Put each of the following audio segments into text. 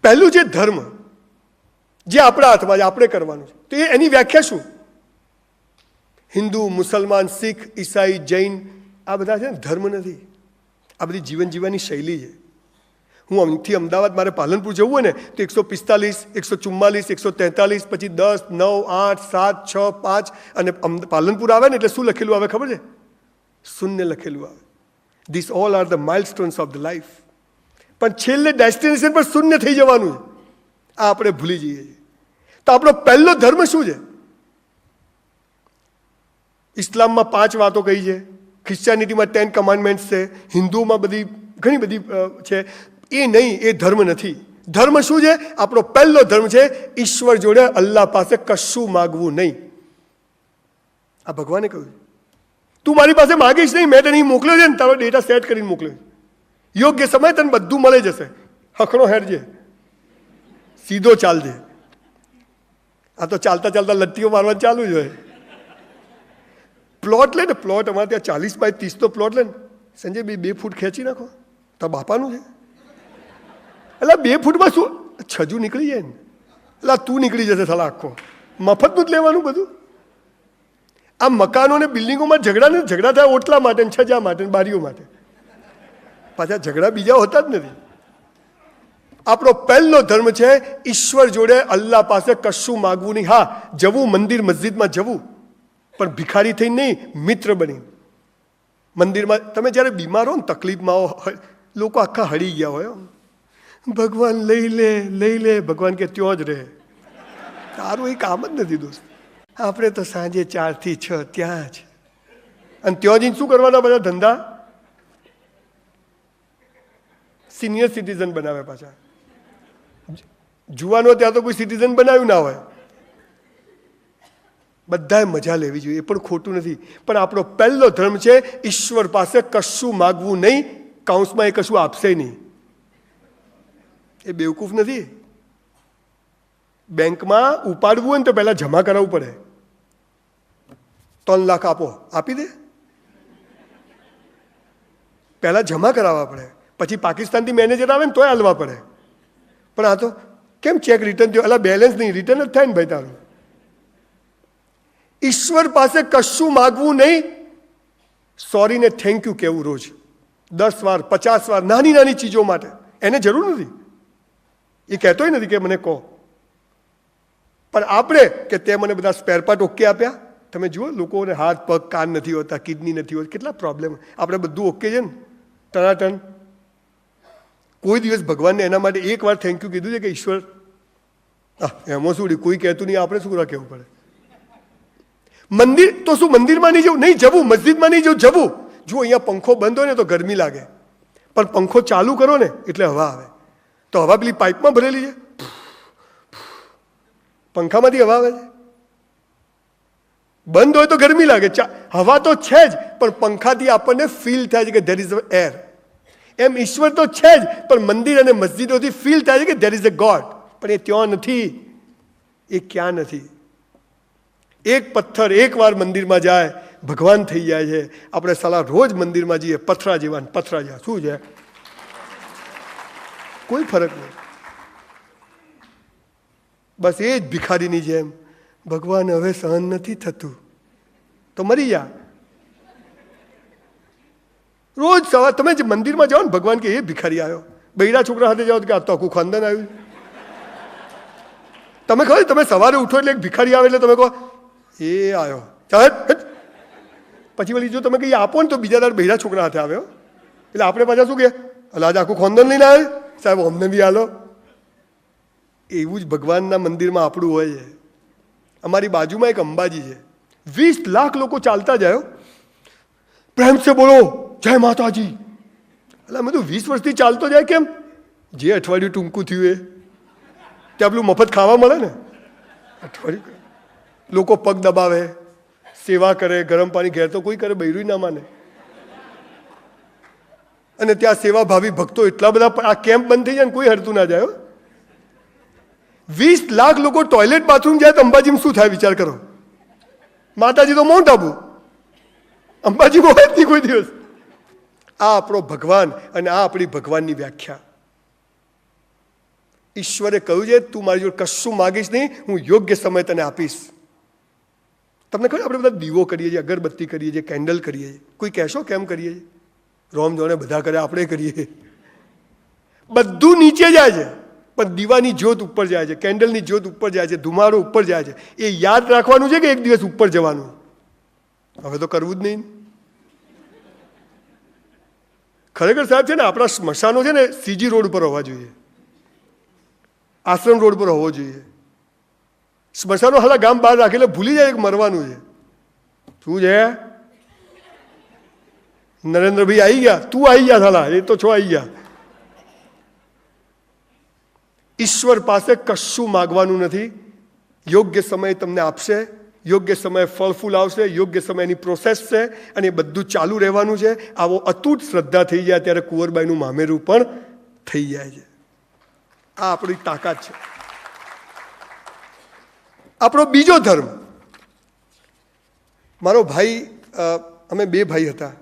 પહેલું જે ધર્મ જે આપણા હાથમાં છે, આપણે કરવાનું છે, તો એની વ્યાખ્યા શું? હિન્દુ, મુસલમાન, શીખ, ઈસાઈ, જૈન આ બધા છે ને ધર્મ નથી, આ બધી જીવન જીવવાની શૈલી છે. હું અહીંથી અમદાવાદ મારે પાલનપુર જવું હોય ને તો 145, 144, 143, પછી 10, 9, 8, 7, 6, 5 અને પાલનપુર આવે ને એટલે શું લખેલું આવે ખબર છે? શૂન્ય લખેલું આવે. This all are the milestones of the life. પણ છેલ્લે ડેસ્ટિનેશન પર શૂન્ય થઈ જવાનું છે. આ આપણે ભૂલી જઈએ છીએ. તો આપણો પહેલો ધર્મ શું છે? ઇસ્લામમાં 5 વાતો કહી છે, ક્રિશ્ચિયાનિટીમાં 10 કમાન્ડમેન્ટ્સ છે, હિન્દુમાં ઘણી બધી છે. એ નહીં, એ ધર્મ નથી. ધર્મ શું છે? આપણો પહેલો ધર્મ છે ઈશ્વર જોડે અલ્લાહ પાસે કશું માગવું નહીં. આ ભગવાને કહ્યું તું મારી પાસે માગીશ નહીં, મેં તને મોકલ્યો છે ને, તારો ડેટા સેટ કરીને મોકલ્યો. યોગ્ય સમય તને બધું મળી જશે. હખણો હેરજે, સીધો ચાલજે. આ તો ચાલતા ચાલતા લટ્ટીઓ મારવાનું ચાલુ જ હોય. પ્લોટ લે ને, પ્લોટ અમારે ત્યાં 40 બાય 30 નો પ્લોટ લે ને, સંજય 2 ફૂટ ખેંચી નાખો, તારા બાપાનું છે. એટલે 2 ફૂટમાં શું છજુ નીકળી જાય ને, એટલે તું નીકળી જશે સાલા આખો. મફતનું જ લેવાનું બધું. આ મકાનો ને બિલ્ડિંગોમાં ઝઘડા થાય ઓટલા માટે, છજા માટે, બારીઓ માટે. પાછા ઝઘડા બીજા હોતા જ નથી. આપણો પહેલો ધર્મ છે ઈશ્વર જોડે અલ્લાહ પાસે કશું માગવું નહીં. હા, જવું મંદિર મસ્જિદમાં જવું, પણ ભિખારી થઈને નહીં, મિત્ર બની. મંદિરમાં તમે જ્યારે બીમાર હો ને, તકલીફમાં હો, લોકો આખા હળી ગયા હોય, ભગવાન લઈ લે, ભગવાન કે ત્યાં જ રહે. તારું એ કામ જ નથી દોસ્ત. આપણે તો સાંજે 4 થી 6 ત્યાં જ, અને ત્યાં જઈને શું કરવાના બધા ધંધા? સિનિયર સિટીઝન બનાવે પાછા. જુવાનો ત્યાં તો કોઈ સિટીઝન બનાવ્યું ના હોય. બધાએ મજા લેવી જોઈએ, એ પણ ખોટું નથી. પણ આપણો પહેલો ધર્મ છે ઈશ્વર પાસે કશું માગવું નહીં, કાઉન્સમાં એ કશું આપશે નહીં. એ બેવકૂફ નથી. બેંકમાં ઉપાડવું હોય ને તો પહેલાં જમા કરાવવું પડે. 3 લાખ આપો, આપી દે. પહેલાં જમા કરાવવા પડે, પછી પાકિસ્તાનથી મેનેજર આવે ને તોય હાલવા પડે. પણ આ તો કેમ ચેક રિટર્ન થયો? અલા બેલેન્સ નહીં, રિટર્ન જ થાય ને ભાઈ તારું. ઈશ્વર પાસે કશું માગવું નહીં, સોરી ને થેન્ક યુ કહેવું રોજ 10 વાર 50 વાર, નાની નાની ચીજો માટે. એને જરૂર નથી, એ કહેતોય નથી કે મને કહો. પણ આપણે કે તે મને બધા સ્પેર પાર્ટ ઓકે આપ્યા. તમે જુઓ, લોકોને હાથ પગ કાન નથી હોતા, કિડની નથી હોતી, કેટલા પ્રોબ્લેમ. આપણે બધું ઓકે છે ને, ટનાટન. કોઈ દિવસ ભગવાનને એના માટે એક વાર થેન્ક યુ કીધું છે કે ઈશ્વર? એમાં શું, કોઈ કહેતું નહીં, આપણે શું કહેવું પડે? મંદિર તો શું, મંદિરમાં નહીં જવું, મસ્જિદમાં નહીં જવું. જો અહીંયા પંખો બંધ હોય ને તો ગરમી લાગે, પણ પંખો ચાલુ કરો ને એટલે હવા આવે. તો હવા પેલી પાઇપમાં ભરેલી છે, પંખામાંથી હવા આવે છે. બંધ હોય તો ગરમી લાગે, હવા તો છે જ, પણ પંખાથી આપણને ફીલ થાય છે કે ધેર ઇઝ એર. એમ ઈશ્વર તો છે જ, પણ મંદિર અને મસ્જિદોથી ફીલ થાય છે કે ધેર ઇઝ અ ગોડ. પણ એ ત્યાં નથી, એ ક્યાં નથી. એક પથ્થર એક વાર મંદિરમાં જાય, ભગવાન થઈ જાય છે. આપણે સાલા રોજ મંદિરમાં જઈએ, પથરા જેવા. શું છે? કોઈ ફરક નહીં. બસ એ જ ભિખારીની જેમ, ભગવાન હવે સહન નથી થતું તો મરી જા. રોજ સવાર તમે જે મંદિરમાં જાઓ ને, ભગવાન કે એ ભિખારી આવ્યો. બૈરા છોકરા સાથે જાઓ કે આ તો આખું ખાનદાન આવ્યું. તમે ખબર, તમે સવારે ઉઠો એટલે એક ભિખારી આવે એટલે તમે કહો એ આવ્યો, ચાલ. પછી વળી જો તમે કંઈ આપો ને તો બીજા દર બૈરા છોકરા હાથે આવ્યો, એટલે આપણે પાછા શું કે અલા આજે આખું ખાનદાન લઈને આવે સાહેબ, અમને બી હાલો. એવું જ ભગવાનના મંદિરમાં આપણું હોય છે. અમારી બાજુમાં એક અંબાજી છે, 20 લાખ લોકો ચાલતા જાય, પ્રેમ સે બોલો જય માતાજી. એટલે અમે તો 20 વર્ષથી ચાલતો જાય. કેમ? જે અઠવાડિયું ટૂંકું થયું એ ત્યાં પેલું મફત ખાવા મળે ને. અઠવાડિયું લોકો પગ દબાવે, સેવા કરે, ગરમ પાણી ઘેર તો કોઈ કરે, બૈરું ના માને. અને ત્યાં સેવા ભાવી ભક્તો એટલા બધા, આ કેમ્પ બંધ થઈ જાય ને કોઈ હરતું ના જાય. 20 લાખ લોકો ટોયલેટ બાથરૂમ જાય તો અંબાજીમાં શું થાય વિચાર કરો. માતાજી તો માઉન્ટ આબુ, અંબાજીમાં હોય જ નહીં કોઈ દિવસ. આ આપણો ભગવાન અને આ આપણી ભગવાનની વ્યાખ્યા. ઈશ્વરે કહ્યું છે તું મારી જોડે કશું માગીશ નહીં, હું યોગ્ય સમય તને આપીશ. તમને ખબર આપણે બધા દીવો કરીએ છીએ, અગરબત્તી કરીએ છીએ, કેન્ડલ કરીએ છીએ. કોઈ કહેશો કેમ કરીએ છીએ? રોમ જોડે બધા કરે, આપણે કરીએ. બધું નીચે જાય છે, પણ દીવાની જ્યોત ઉપર જાય છે, કેન્ડલની જ્યોત ઉપર જાય છે, ધુમાડો ઉપર જાય છે. એ યાદ રાખવાનું છે કે એક દિવસ ઉપર જવાનું. હવે તો કરવું જ નહીં. ખરેખર સાહેબ છે ને, આપણા સ્મશાનો છે ને સીજી રોડ ઉપર હોવા જોઈએ, આશ્રમ રોડ પર હોવો જોઈએ. સ્મશાનો હાલા ગામ બહાર રાખે એટલે ભૂલી જાય કે મરવાનું છે. શું છે? નરેન્દ્રભાઈ આવી ગયા, તું આવી ગયા, હાલા એ તો છો આવી ગયા. ઈશ્વર પાસે કશું માગવાનું નથી. યોગ્ય સમય તમને આપશે, યોગ્ય સમયે ફળ ફૂલ આવશે, યોગ્ય સમયની પ્રોસેસ છે અને એ બધું ચાલુ રહેવાનું છે. આવો અતૂટ શ્રદ્ધા થઈ જાય ત્યારે કુંવરબાઈનું મામેરું પણ થઈ જાય છે. આ આપણી તાકાત છે. આપણો બીજો ધર્મ, મારો ભાઈ, અમે બે ભાઈ હતા,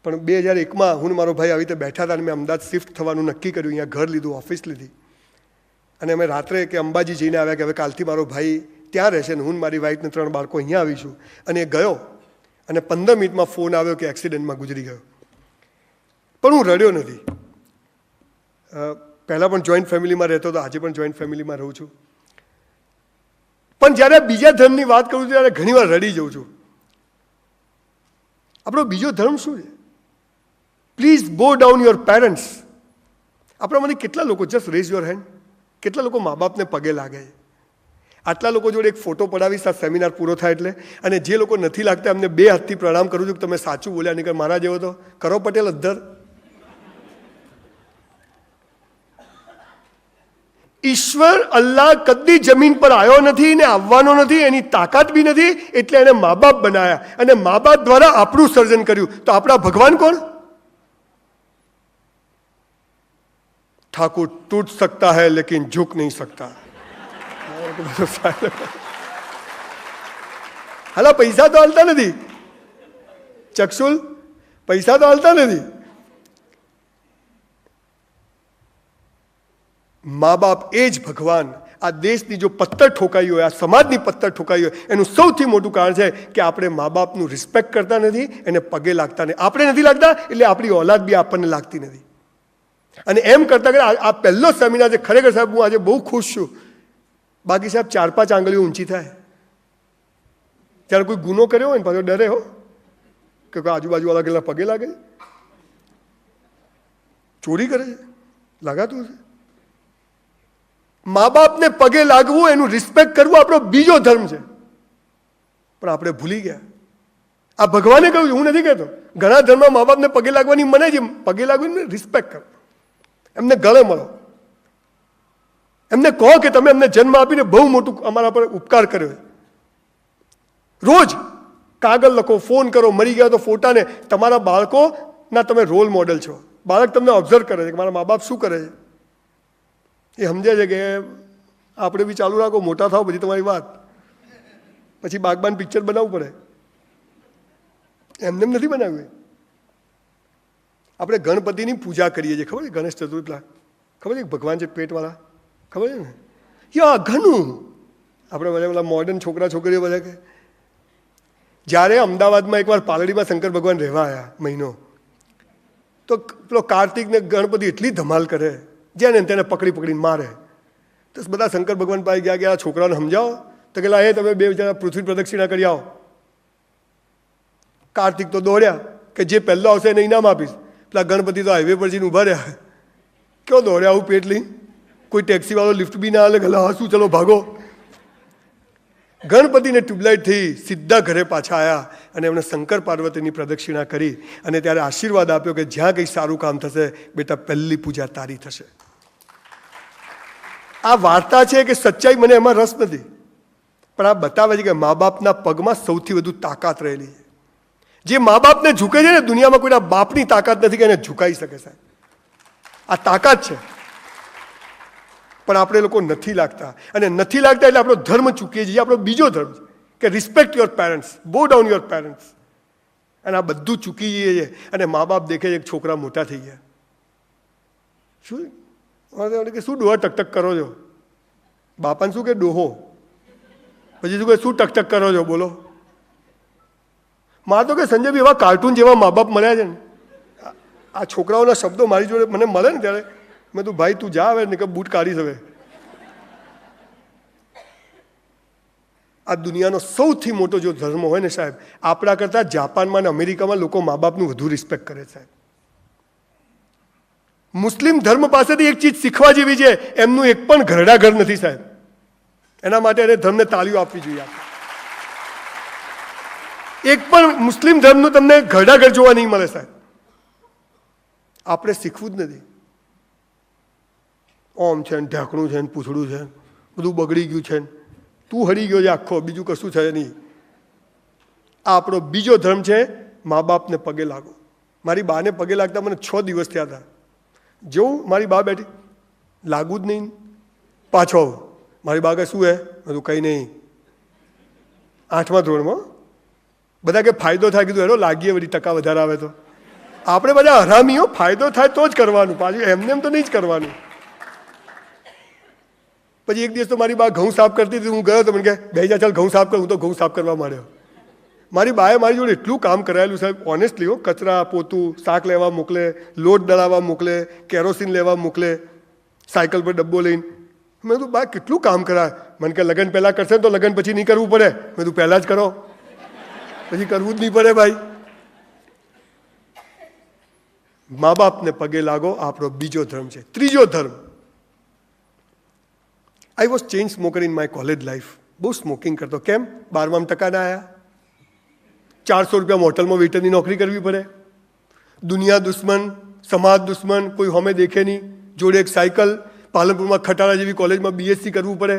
પણ 2001માં હું મારો ભાઈ આવી રીતે બેઠા હતા અને મેં અમદાવાદ શિફ્ટ થવાનું નક્કી કર્યું. અહીંયા ઘર લીધું, ઓફિસ લીધી અને અમે રાત્રે કે અંબાજી જઈને આવ્યા કે હવે કાલથી મારો ભાઈ ત્યાં રહેશે ને હું મારી વાઈફને 3 બાળકો અહીંયા આવીશું. અને એ ગયો અને 15 મિનિટમાં ફોન આવ્યો કે એક્સિડન્ટમાં ગુજરી ગયો. પણ હું રડ્યો નથી. પહેલાં પણ જોઈન્ટ ફેમિલીમાં રહેતો હતો, આજે પણ જોઈન્ટ ફેમિલીમાં રહું છું. પણ જ્યારે બીજા ધર્મની વાત કરું છું ત્યારે ઘણીવાર રડી જાઉં છું. આપણો બીજો ધર્મ શું છે? પ્લીઝ બો ડાઉન યોર પેરેન્ટ્સ. આપણામાંથી કેટલા લોકો, જસ્ટ રેઝ યોર હેન્ડ, કેટલા લોકો મા બાપને પગે લાગે છે? આટલા લોકો જોડે એક ફોટો પડાવીશ આ સેમિનાર પૂરો થાય એટલે. અને જે લોકો નથી લાગતા એમને 2 હાથથી પ્રણામ કરું છું કે તમે સાચું બોલ્યા, નહીં મારા જેવો તો કરો પટેલ અધ્ધર. ઈશ્વર અલ્લાહ કદી જમીન પર આવ્યો નથી ને આવવાનો નથી, એની તાકાત બી નથી, એટલે એને મા બાપ બનાવ્યા અને મા બાપ દ્વારા આપણું સર્જન કર્યું. તો આપણા ભગવાન કોણ? ઠાकुर टूट सकता है लेकिन झुक नहीं सकता. હાલા પૈસા તો હાલતા નથી, ચક્ષુલ પૈસા તો હાલતા નથી. મા બાપ એ જ ભગવાન. આ દેશની જો પથ્થર ઠોકાઈ હોય, આ સમાજની પથ્થર ઠોકાઈ હોય, એનું સૌથી મોટું કારણ છે કે આપણે મા બાપનું રિસ્પેક્ટ કરતા નથી, એને પગે લાગતા નથી. આપણે નથી લાગતા એટલે આપણી ઓલાદ બી આપણને લાગતી નથી. અને એમ કરતા કરતા આ પહેલો સેમિનાર છે. ખરેખર સાહેબ હું આજે બહુ ખુશ છું. બાકી સાહેબ 4-5 આંગળીઓ ઊંચી થાય ત્યારે કોઈ ગુનો કર્યો હોય ને પાછો ડરે હો કે કોઈ આજુબાજુવાળા કેટલા પગે લાગે છે, ચોરી કરે છે, લાગાતું છે. મા બાપને પગે લાગવું, એનું રિસ્પેક્ટ કરવું આપણો બીજો ધર્મ છે. પણ આપણે ભૂલી ગયા. આ ભગવાને કહ્યું, હું નથી કહેતો. ઘણા ધર્મમાં મા બાપને પગે લાગવાની મને છે. પગે લાગવું, રિસ્પેક્ટ કરો, એમને ગળે મળો, એમને કહો કે તમે અમને જન્મ આપીને બહુ મોટું અમારા પર ઉપકાર કર્યો. રોજ કાગળ લખો, ફોન કરો, મરી ગયા તો ફોટાને. તમારા બાળકોના તમે રોલ મોડેલ છો. બાળક તમને ઓબ્ઝર્વ કરે છે કે મારા મા બાપ શું કરે છે. એ સમજે છે કે આપણે બી ચાલુ રાખો, મોટા થાવ પછી તમારી વાત. પછી બાગબાન પિક્ચર બનાવવું પડે, એમને નથી બનાવ્યું. આપણે ગણપતિની પૂજા કરીએ છીએ, ખબર છે? ગણેશ ચતુર્થી ખબર છે? ભગવાન છે પેટવાળા, ખબર છે ને? યા ઘણું આપણે બધા પેલા મોડર્ન છોકરા છોકરીઓ બધા કે જ્યારે અમદાવાદમાં એકવાર પાલડીમાં શંકર ભગવાન રહેવા આવ્યા મહિનો, તો પેલો કાર્તિકને ગણપતિ એટલી ધમાલ કરે, જેને તેને પકડી પકડીને મારે. તો બધા શંકર ભગવાન પાસે ગયા કે આ છોકરાને સમજાવો. તો કે એ તમે 2 જણા પૃથ્વી પ્રદક્ષિણા કરી આવો. કાર્તિક તો દોડ્યા કે જે પહેલો આવશે એને ઇનામ આપીશ. પેલા ગણપતિ તો હાઈવે પર જઈને ઊભા રહ્યા. કેવો દોડ્યા આવું પેટ લઈને? કોઈ ટેક્સીવાળો લિફ્ટ બી ના હાલે કે શું ચલો ભાગો. ગણપતિને ટ્યુબલાઇટ થઈ સીધા ઘરે પાછા આવ્યા અને એમણે શંકર પાર્વતીની પ્રદક્ષિણા કરી અને ત્યારે આશીર્વાદ આપ્યો કે જ્યાં કંઈ સારું કામ થશે બેટા પહેલી પૂજા તારી થશે. આ વાર્તા છે કે સચ્ચાઈ, મને એમાં રસ નથી, પણ આ બતાવે છે કે મા બાપના પગમાં સૌથી વધુ તાકાત રહેલી છે. જે મા બાપને ઝૂકે છે ને, દુનિયામાં કોઈના બાપની તાકાત નથી કે એને ઝુકાઈ શકે. સાહેબ આ તાકાત છે. પણ આપણે લોકો નથી લાગતા, અને નથી લાગતા એટલે આપણો ધર્મ ચૂકીએ છીએ. આપણો બીજો ધર્મ છે કે રિસ્પેક્ટ યોર પેરેન્ટ્સ, બો ડાઉન યોર પેરેન્ટ્સ. અને આ બધું ચૂકી જઈએ છીએ અને મા બાપ દેખે એક છોકરા મોટા થઈ ગયા. શું કે શું ડોહા ટકટક કરો છો? બાપાને શું કે ડોહો? પછી શું કે શું ટકટક કરો છો બોલો? મારે તો કે સંજયભાઈ એવા કાર્ટૂન જેવા મા બાપ મળ્યા છે ને, આ છોકરાઓના શબ્દો મારી જોડે મને મળે ને ત્યારે મેં તું ભાઈ તું જા હવે ને કે બૂટ કાઢીશ હવે. આ દુનિયાનો સૌથી મોટો જો ધર્મ હોય ને સાહેબ, આપણા કરતાં જાપાનમાં અને અમેરિકામાં લોકો મા બાપનું વધુ રિસ્પેક્ટ કરે સાહેબ. મુસ્લિમ ધર્મ પાસેથી એક ચીજ શીખવા જેવી છે, એમનું એક પણ ઘરડા ઘર નથી સાહેબ. એના માટે એને ધર્મને તાળીઓ આપવી જોઈએ. એક પણ મુસ્લિમ ધર્મનું તમને ઘરડા ઘર જોવા નહીં મળે સાહેબ. આપણે શીખવું જ નથી. ઓમ છે ને ઢાંકણું છે ને પૂછડું છે, બધું બગડી ગયું છે ને તું હરી ગયો છે આખો, બીજું કશું છે નહીં. આ આપણો બીજો ધર્મ છે, મા બાપને પગે લાગો. મારી બાને પગે લાગતા મને 6 દિવસ થયા હતા. જેવું મારી બા બેઠી, લાગુ જ નહીં, પાછો આવું. મારી બા કે શું હે? બધું કંઈ નહીં. 8મા ધોરણમાં બધા કે ફાયદો થાય, કીધું હેરો લાગીએ વળી ટકા વધારે આવે તો. આપણે બધા હરામીઓ, ફાયદો થાય તો જ કરવાનું, પાછું એમને એમ તો નહીં જ કરવાનું. પછી એક દિવસ તો મારી બા ઘઉં સાફ કરતી હતી, હું ગયો તો મને કે બે જા ચાલ ઘઉં સાફ કર. હું તો ઘઉં સાફ કરવા માંડ્યો. મારી બાએ મારી જોડે એટલું કામ કરાયેલું સાહેબ, ઓનેસ્ટલી હો. કચરા પોતું, શાક લેવા મોકલે, લોટ દળાવવા મોકલે, કેરોસીન લેવા મોકલે, સાયકલ પર ડબ્બો લઈને. મેં કીધું બા કેટલું કામ કરાય. મને કે લગ્ન પહેલાં કરશે તો લગ્ન પછી નહીં કરવું પડે. મેં કીધું પહેલાં જ કરો, પછી કરવું જ નહીં પડે ભાઈ. મા બાપને પગે લાગો, આપણો બીજો ધર્મ છે. ત્રીજો ધર્મ, I was chain smoker in my college life. બહુ સ્મોકિંગ કરતો. કેમ? 12માં ટકા ના આવ્યા. 400 રૂપિયામાં હોટલમાં વેઇટરની નોકરી કરવી પડે. દુનિયા દુશ્મન, સમાજ દુશ્મન, કોઈ હમે દેખે નહીં. જોડે એક સાયકલ. પાલનપુરમાં ખટારા જેવી કોલેજમાં BSc કરવું પડે.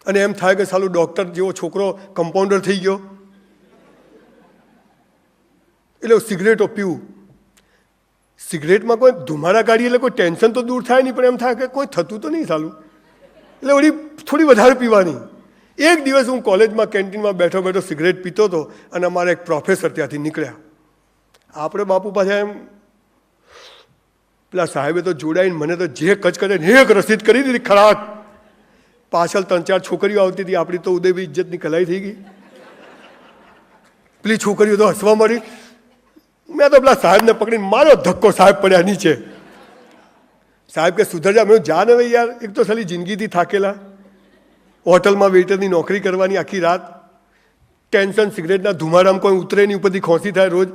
અને એમ થાય કે સાલું ડૉક્ટર જેવો છોકરો કમ્પાઉન્ડર થઈ ગયો. એટલે સિગરેટો પીવું. સિગરેટમાં કોઈ ધુમાડા કાઢીએ એટલે કોઈ ટેન્શન તો દૂર થાય નહીં, પણ એમ થાય કે કોઈ થતું તો નહીં સાલું. એટલે વળી થોડી વધારે પીવાની. એક દિવસ હું કોલેજમાં કેન્ટીનમાં બેઠો બેઠો સિગરેટ પીતો હતો અને અમારા એક પ્રોફેસર ત્યાંથી નીકળ્યા. આપણે બાપુ પાછા એમ, પેલા સાહેબે તો જોડાઈને મને તો જે કચકચે ને એક રસીદ કરી દીધી ખરાક. પાછળ 3-4 છોકરીઓ આવતી હતી. આપણી તો ઉદયભાઈ ઇજ્જતની કલાઈ થઈ ગઈ. પેલી છોકરીઓ તો હસવા મળી. મેં તો પેલા સાહેબને પકડીને મારો ધક્કો, સાહેબ પડ્યા નીચે. સાહેબ કે સુધર જા. મેં જા ને ભાઈ યાર, એક તો સાલી જિંદગીથી થાકેલા, હોટલમાં વેઇટરની નોકરી કરવાની આખી રાત, ટેન્શન, સિગરેટના ધુમાડામાં કોઈ ઉતરે નહીં, ઉપરથી ખોંસી થાય રોજ.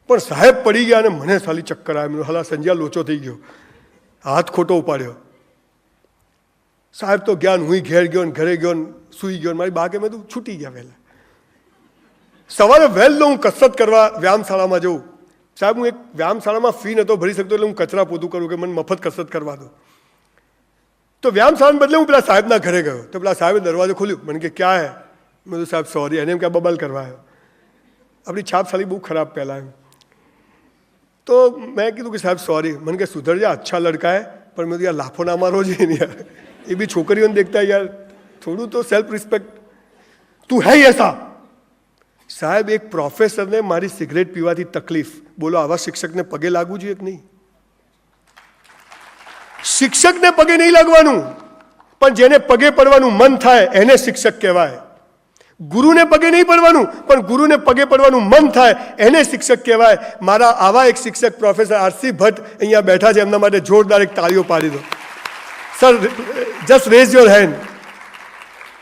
પણ સાહેબ પડી ગયા અને મને સાલી ચક્કર આવ્યા. હલા સંજ્યા લોચો થઈ ગયો, હાથ ખોટો ઉપાડ્યો. સાહેબ તો ગયા, હું ઘેર ગયો ને ઘરે ગયો ને સૂઈ ગયો. મારી બા કે મેં તું છૂટી ગયા વહેલા. સવારે વહેલો હું કસરત કરવા વ્યાયામશાળામાં જઉં. સાહેબ હું એક વ્યાયામશાળામાં ફી નહોતો ભરી શકતો, એટલે હું કચરા પોતું કરું કે મને મફત કસરત કરવા દો. તો વ્યાયામશાળાને બદલે હું પેલા સાહેબના ઘરે ગયો. તો પેલા સાહેબે દરવાજો ખોલ્યો. મને કે ક્યાં હે? મેં તો સાહેબ સોરી. એને એમ કે બબલ કરવા આવ્યો. આપણી છાપ સાલી બહુ ખરાબ પહેલાં એમ. તો મેં કીધું કે સાહેબ સોરી. મને કે સુધર જા, અચ્છા લડકા હે. પણ મેં તો યાર લાફો ના મારો છે ને યાર, એ બી છોકરીઓને દેખતા યાર થોડું તો સેલ્ફ રિસ્પેક્ટ. તું હે એસા? સાહેબ એક પ્રોફેસરને મારી સિગરેટ પીવાથી તકલીફ. બોલો આવા શિક્ષકને પગે લાગવું જોઈએ કે નહીં? શિક્ષકને પગે નહીં લાગવાનું, પણ જેને પગે પડવાનું મન થાય એને શિક્ષક કહેવાય. ગુરુને પગે નહીં પડવાનું, પણ ગુરુને પગે પડવાનું મન થાય એને શિક્ષક કહેવાય. મારા આવા એક શિક્ષક પ્રોફેસર આરસી ભટ્ટ અહીંયા બેઠા છે, એમના માટે જોરદાર એક તાળીઓ પાડી દો. Sir just rays your hand.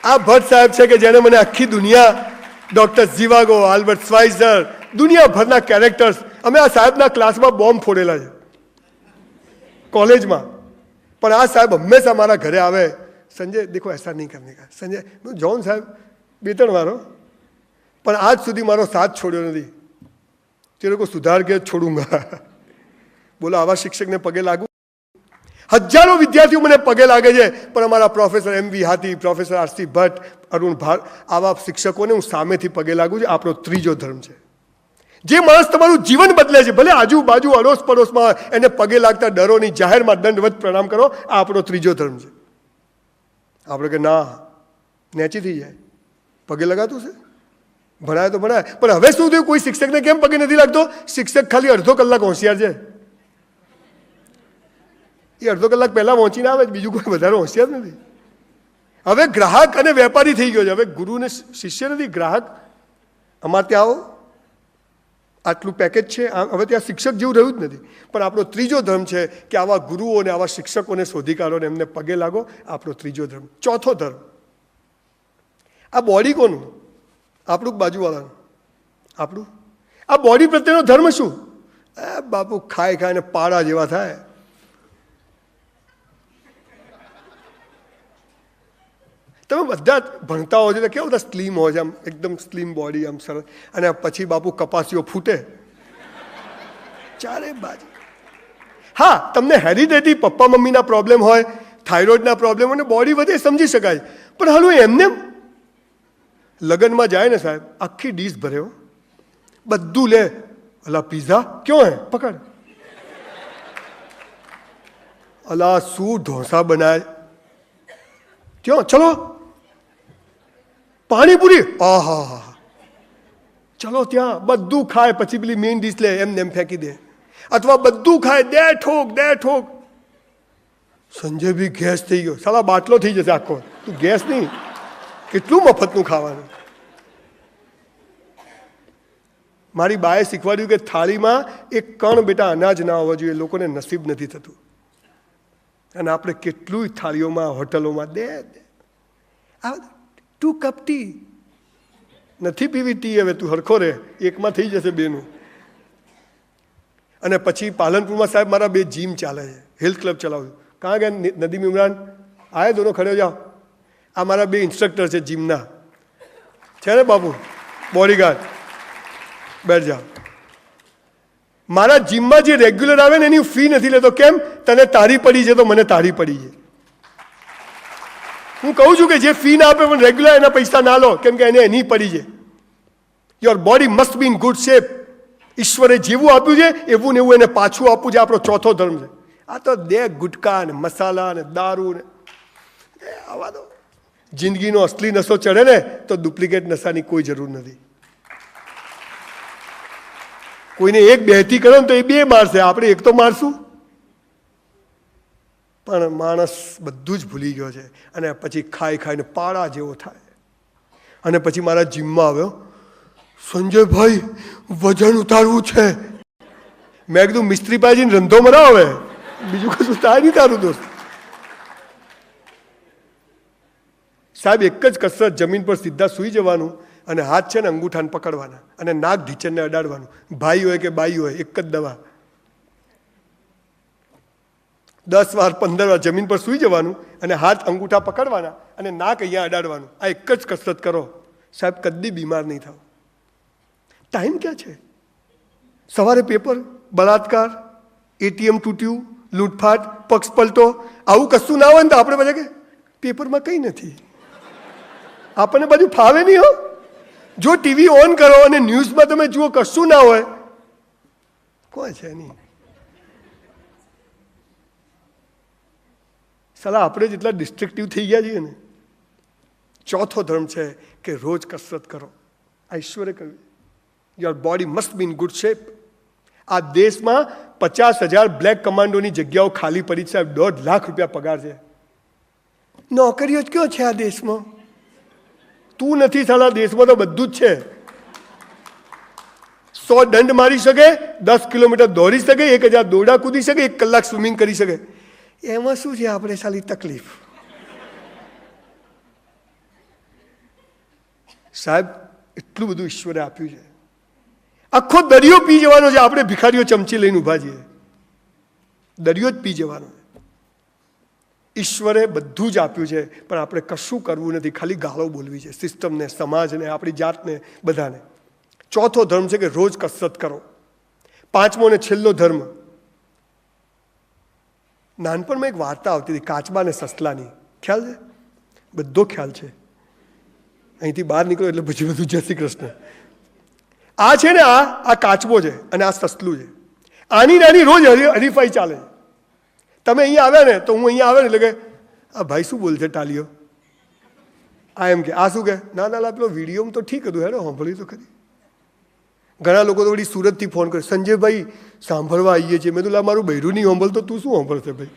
આ ભટ્ટ સાહેબ છે કે જેને મને આખી દુનિયા, ડૉક્ટર ઝીવાગો, આલ્બર્ટ સ્વાઇઝર, દુનિયાભરના કેરેક્ટર્સ, અમે આ સાહેબના ક્લાસમાં બોમ્બ ફોડેલા છે કોલેજમાં. પણ આ સાહેબ હંમેશા મારા ઘરે આવે, સંજય દેખો એસા નહીં કરને કા. સંજય જોન સાહેબ 2-3 વારો, પણ આજ સુધી મારો સાથ છોડ્યો નથી. તે લોકો સુધાર કે છોડુંગા. બોલો આવા શિક્ષકને પગે લાગુ? હજારો વિદ્યાર્થીઓ મને પગે લાગે છે, પણ અમારા પ્રોફેસર MV હાથી, પ્રોફેસર આરસી ભટ્ટ, અરુણ ભાર, આવા શિક્ષકોને હું સામેથી પગે લાગુ છું. આપણો ત્રીજો ધર્મ છે. જે માણસ તમારું જીવન બદલે છે, ભલે આજુબાજુ અડોશ પડોશમાં, એને પગે લાગતા ડરો નહીં, જાહેરમાં દંડવત પ્રણામ કરો. આ આપણો ત્રીજો ધર્મ છે. આપણે કે ના, નેચી થઈ જાય, પગે લગાતું છે, ભણાય તો ભણાય. પણ હવે શું થયું? કોઈ શિક્ષકને કેમ પગે નથી લાગતો? શિક્ષક ખાલી અડધો કલાક હોશિયાર છે. એ અડધો કલાક પહેલાં પહોંચીને આવે, બીજું કોઈ વધારે હોશિયાર નથી. હવે ગ્રાહક અને વેપારી થઈ ગયો છે. હવે ગુરુ ને શિષ્ય નથી, ગ્રાહક. અમારે ત્યાં આવો, આટલું પેકેજ છે. હવે ત્યાં શિક્ષક જેવું રહ્યું જ નથી. પણ આપણો ત્રીજો ધર્મ છે કે આવા ગુરુઓને, આવા શિક્ષકોને શોધી કાઢો ને એમને પગે લાગો. આપણો ત્રીજો ધર્મ. ચોથો ધર્મ, આ બોડી કોનું? આપણું બાજુવાળાનું. આપણું આ બોડી પ્રત્યેનો ધર્મ શું? બાપુ ખાય ખાઈને પાડા જેવા થાય. તમે બધા ભણતા હો છો તો કેવા બધા સ્લીમ હોય છે, આમ એકદમ સ્લીમ બોડી, આમ સરસ. અને પછી બાપુ કપાસીઓ ફૂટે ચારે બાજુ. હા, તમને હેરિડિટી, પપ્પા મમ્મીના પ્રોબ્લેમ હોય, થાઇરોઇડના પ્રોબ્લેમ હોય, બોડી વધે, સમજી શકાય. પણ હાલું એમને લગ્નમાં જાય ને સાહેબ, આખી ડીશ ભર્યો, બધું લે. અલા પિઝા ક્યો હે, પકડ. અલા શું ઢોસા બનાય, ક્યો, ચલો. પાણીપુરી, આહા, ચલો ત્યાં. બધું ખાય, પછી પેલી મેઇન ડીશ લે, એમને એમ ફેંકી દે. અથવા બધું ખાય, દે ઠોક, દે ઠોક. સંજય બી ગેસ થઈ ગયો, સાલા બાટલો થઈ જશે આખો. તું ગેસ નહીં, કેટલું મફતનું ખાવાનું. મારી બાએ શીખવાડ્યું કે થાળીમાં એક કણ બેટા અનાજ ના હોવા જોઈએ, લોકોને નસીબ નથી થતું. અને આપણે કેટલું થાળીઓમાં, હોટલોમાં દે. તું કપ ટી નથી પીવી, ટી હવે તું હરખો રહે, એકમાં થઈ જશે બેનું. અને પછી પાલનપુરમાં સાહેબ મારા 2 જીમ ચાલે છે, હેલ્થ ક્લબ ચલાવું. કાં ગયા નદીમ ઇમરાન? આયે દોનો ખડે જાઓ. આ મારા 2 ઇન્સ્ટ્રક્ટર છે જીમના, છે ને બાપુ, બોડીગાર્ડ. બેઠ જાઓ. મારા જીમમાં જે રેગ્યુલર આવે ને એની ફી નથી લેતો. કેમ? તને તારી પડી છે તો મને તારી પડી છે. હું કહું છું કે જે ફી ના આપે પણ રેગ્યુલર એના પૈસા ના લો, કેમ કે એને એની પડી છે. Your body must be in good shape. ઈશ્વરે જેવું આપ્યું છે એવું ને એવું એને પાછું આપવું છે. આપણો ચોથો ધર્મ છે. આ તો દે ગુટકા ને મસાલા ને દારૂ ને આવા દો. જિંદગીનો અસલી નશો ચડે ને તો ડુપ્લિકેટ નશાની કોઈ જરૂર નથી. કોઈને એક બેહતી કરો ને તો એ 2 મારશે, આપણે એક તો મારશું. પણ માણસ બધું જ ભૂલી ગયો છે અને પછી ખાઈ ખાઈને પાડા જેવો થાય. અને પછી મારા જીમમાં આવ્યો, સંજયભાઈ વજન ઉતારવું છે. મેં કીધું મિસ્ત્રી પાસે જઈને રંધો મરાવો, હવે બીજું કશું થાય નહીં તારું દોસ્ત. સાહેબ એક જ કસરત, જમીન પર સીધા સૂઈ જવાનું અને હાથ છે ને અંગૂઠાને પકડવાના અને નાક ઢીચણને અડાડવાનું. ભાઈ હોય કે બાઈ હોય, એક જ દવા. 10 વાર 15 વાર જમીન પર સૂઈ જવાનું અને હાથ અંગૂઠા પકડવાના અને નાક અહીંયા અડાડવાનું. આ એક જ કસરત કરો સાહેબ, કદી બીમાર નહીં થાવ. ટાઈમ ક્યાં છે? સવારે પેપર, બળાત્કાર, એટીએમ તૂટ્યું, લૂંટફાટ, પક્ષ પલટો, આવું કશું ના હોય ને તો આપણે બધા કે પેપરમાં કંઈ નથી. આપણને બધું ફાવે નહીં હો. જો ટીવી ઓન કરો અને ન્યૂઝમાં તમે જુઓ કશું ના હોય, કોઈ છે નહીં. સલાહ આપણે જેટલા ડિસ્ટ્રક્ટિવ થઈ ગયા છીએ ને. ચોથો ધર્મ છે કે રોજ કસરત કરો. આ ઈશ્વરે કહ્યું, your body must be in good shape. આ દેશમાં 50,000 બ્લેક કમાન્ડોની જગ્યાઓ ખાલી પડી છે. 1.5 લાખ રૂપિયા પગાર છે. નોકરીઓ જ કયો છે આ દેશમાં? તું નથી સાલા, દેશમાં તો બધું જ છે. 100 દંડ મારી શકે, 10 કિલોમીટર દોડી શકે, 1000 દોરડા કૂદી શકે, 1 કલાક સ્વિમિંગ કરી શકે. એમાં શું છે આપણે સાલી તકલીફ? સાહેબ એટલું બધું ઈશ્વરે આપ્યું છે. આખો દરિયો પી જવાનો છે, આપણે ભિખારીઓ ચમચી લઈને ઊભા છીએ. દરિયો જ પી જવાનો છે. ઈશ્વરે બધું જ આપ્યું છે પણ આપણે કશું કરવું નથી, ખાલી ગાળો બોલવી છે સિસ્ટમને, સમાજને, આપણી જાતને, બધાને. ચોથો ધર્મ છે કે રોજ કસરત કરો. 5મો અને છેલ્લો ધર્મ, નાનપણમાં એક વાર્તા આવતી હતી કાચબા અને સસલાની. ખ્યાલ છે? બધો ખ્યાલ છે. અહીંથી બહાર નીકળો એટલે પછી બધું જય શ્રી કૃષ્ણ. આ છે ને, આ કાચબો છે અને આ સસલું છે. આની નાની રોજ હરીફાઈ ચાલે. તમે અહીંયા આવ્યા ને તો હું અહીંયા આવે ને એટલે કે આ ભાઈ શું બોલશે ટાલીઓ? આ એમ કે આ શું કે ના ના પેલો વિડીયોમાં તો ઠીક હતું, હેડો સાંભળ્યું તો ખરી. ઘણા લોકો તો વળી સુરતથી ફોન કરે, સંજયભાઈ સાંભળવા આવીએ છીએ. મેં તો મારું બૈરું નહીં સાંભળતો, તું શું સાંભળશે ભાઈ?